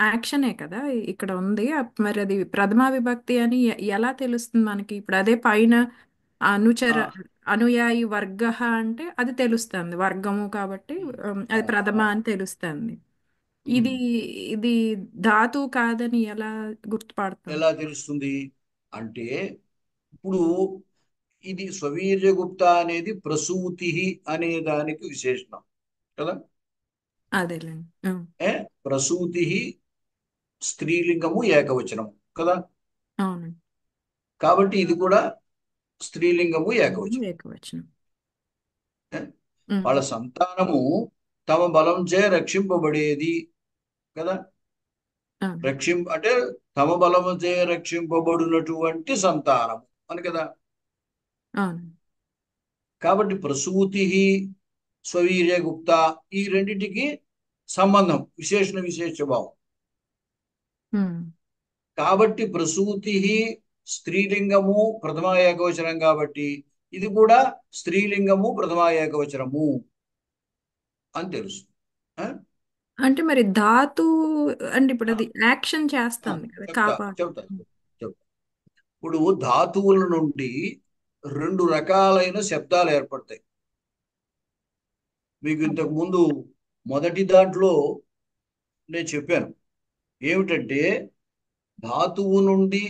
యాక్షనే కదా ఇక్కడ ఉంది. మరి అది ప్రథమా విభక్తి అని ఎలా తెలుస్తుంది మనకి? ఇప్పుడు అదే పైన అనుచర అనుయాయి వర్గ అంటే అది తెలుస్తుంది వర్గము కాబట్టి అది ప్రథమ అని తెలుస్తుంది. ఇది ఇది ధాతు కాదని ఎలా గుర్తుపడతాం? ఎలా తెలుస్తుంది అంటే ఇప్పుడు ఇది స్వవీర్యగుప్త అనేది ప్రసూతి అనే దానికి విశేషణం కదా. అదేలేండి. ప్రసూతి స్త్రీలింగము ఏకవచనము కదా. అవునండి. కాబట్టి ఇది కూడా స్త్రీలింగము ఏకవచనం. ఏకవచనం. వాళ్ళ సంతానము తమ బలంచే రక్షింపబడేది కదా. అంటే తమ బలముచే రక్షింపబడినటువంటి సంతానము అని కదా. కాబట్టి ప్రసూతి స్వవీర్యగుప్త ఈ రెండిటికి సంబంధం విశేషణ విశేషభావం. కాబట్టి ప్రసూతి స్త్రీలింగము ప్రథమ ఏకవచనం కాబట్టి ఇది కూడా స్త్రీలింగము ప్రథమ ఏకవచనము అని తెలుసు. అంటే మరి ధాతు అంటే ఇప్పుడు అది యాక్షన్ చేస్తుంది కదా చెప్తా. ఇప్పుడు ధాతువుల నుండి 2 రకాలైన శబ్దాలు ఏర్పడతాయి. మీకు ఇంతకు ముందు మొదటి దాంట్లో నేను చెప్పాను ఏమిటంటే ధాతువు నుండి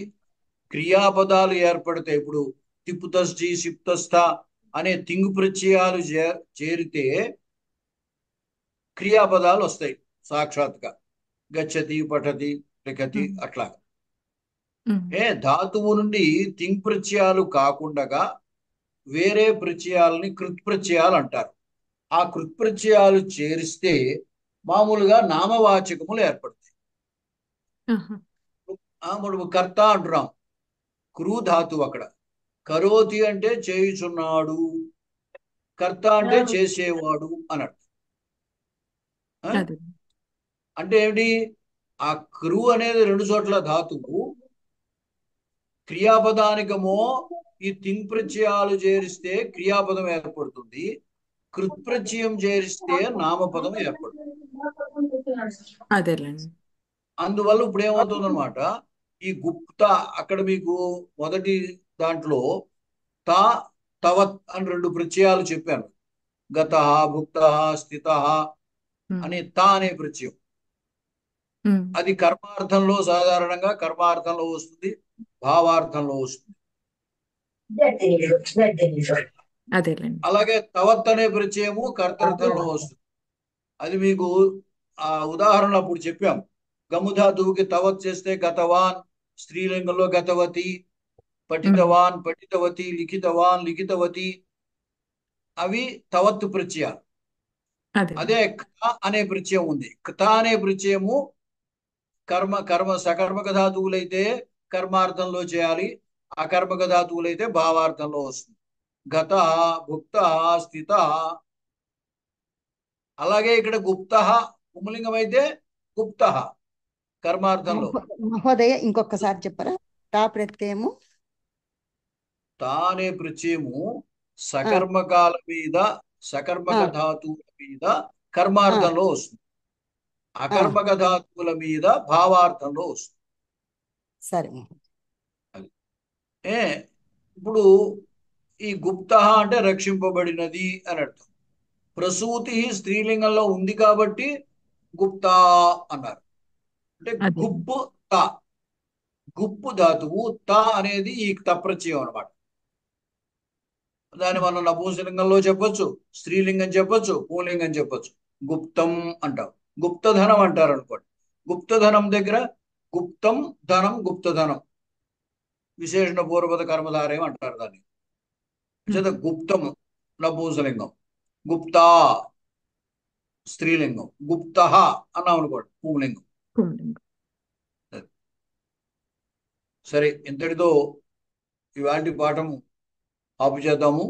క్రియాపదాలు ఏర్పడతాయి. ఇప్పుడు తిప్పుతస్టి సిప్తస్థ అనే తింగు ప్రత్యయాలు చేరితే క్రియాపదాలు వస్తాయి సాక్షాత్గా. గచ్చతి పఠతి లిఖతి అట్లా. ధాతువు నుండి తింగ్ ప్రత్యయాలు కాకుండా వేరే ప్రత్యయాలని కృత్ప్రత్యయాలు అంటారు. ఆ కృత్ప్రత్యయాలు చేరిస్తే మామూలుగా నామవాచకములు ఏర్పడతాయి. మనం కర్త అంటున్నాం, క్రూ ధాతువు అక్కడ. కరోతి అంటే చేయుచున్నాడు, కర్త అంటే చేసేవాడు అని అర్థం. అంటే ఏమిటి? ఆ క్రూ అనేది 2 చోట్ల ధాతువు. క్రియాపదానికమో ఈ తింగ్ ప్రత్యయాలు చేరిస్తే క్రియాపదం ఏర్పడుతుంది, కృత్ప్రత్యయం చేరిస్తే నామపదం ఏర్పడుతుంది. అందువల్ల ఇప్పుడు ఏమవుతుంది అనమాట, ఈ గుప్త అక్కడ మీకు మొదటి దాంట్లో తా తవత్ అని 2 ప్రత్యయాలు చెప్పాను. గత భుక్త స్థిత అని తా అనే ప్రత్యయం. అది కర్మార్థంలో సాధారణంగా కర్మార్థంలో వస్తుంది, భావార్థంలో వస్తుంది. అలాగే తవత్ అనే ప్రత్యయము కర్తర్థంలో వస్తుంది. అది మీకు ఆ ఉదాహరణ అప్పుడు చెప్పాం. గముధాతువుకి తవత్ చేస్తే గతవాన్, స్త్రీలింగంలో గతవతి, పఠితవాన్ పఠితవతి, లిఖితవాన్ లిఖితవతి, అవి తవత్తు ప్రత్యయాలు. అదే కథ అనే ప్రత్యయం ఉంది. కథ అనే ప్రత్యయము సకర్మక ధాతువులైతే కర్మార్థంలో చేయాలి, అకర్మక ధాతువులైతే భావార్థంలో వస్తుంది. గత భుక్త స్థిత. అలాగే ఇక్కడ గుప్త పుంలింగం అయితే గుప్త కర్మార్థంలో. మహోదయ ఇంకొకసారి చెప్పరా? తా ప్రత్యయము తా అనే ప్రత్యయము సకర్మకాల మీద, సకర్మక ధాతువుల మీద కర్మార్థంలో వస్తుంది, అకర్మక ధాతువుల మీద భావార్థంలో వస్తుంది. సరే. ఇప్పుడు ఈ గుప్త అంటే రక్షింపబడినది అని అర్థం. ప్రసూతి స్త్రీలింగంలో ఉంది కాబట్టి గుప్తా అన్నారు. అంటే గుప్పు తా, గుప్పు ధాతువు తా అనేది ఈ తప్రత్యయం అనమాట. దాన్ని మనం నపూంసలింగంలో చెప్పొచ్చు, స్త్రీలింగం చెప్పొచ్చు, పూలింగం చెప్పొచ్చు. గుప్తం అంటాం, గుప్తధనం అంటారు అనుకోండి. గుప్తధనం దగ్గర గుప్తం ధనం, గుప్తధనం విశేషణ పూర్వపద కర్మధారయం అంటారు దాన్ని. గుప్తం నపూంసలింగం, గుప్తా స్త్రీలింగం, గుప్త అన్నాం అనుకోండి పుంలింగం. సరే, ఇంతటితో ఇవాళ పాఠం ఆపు చేద్దాము.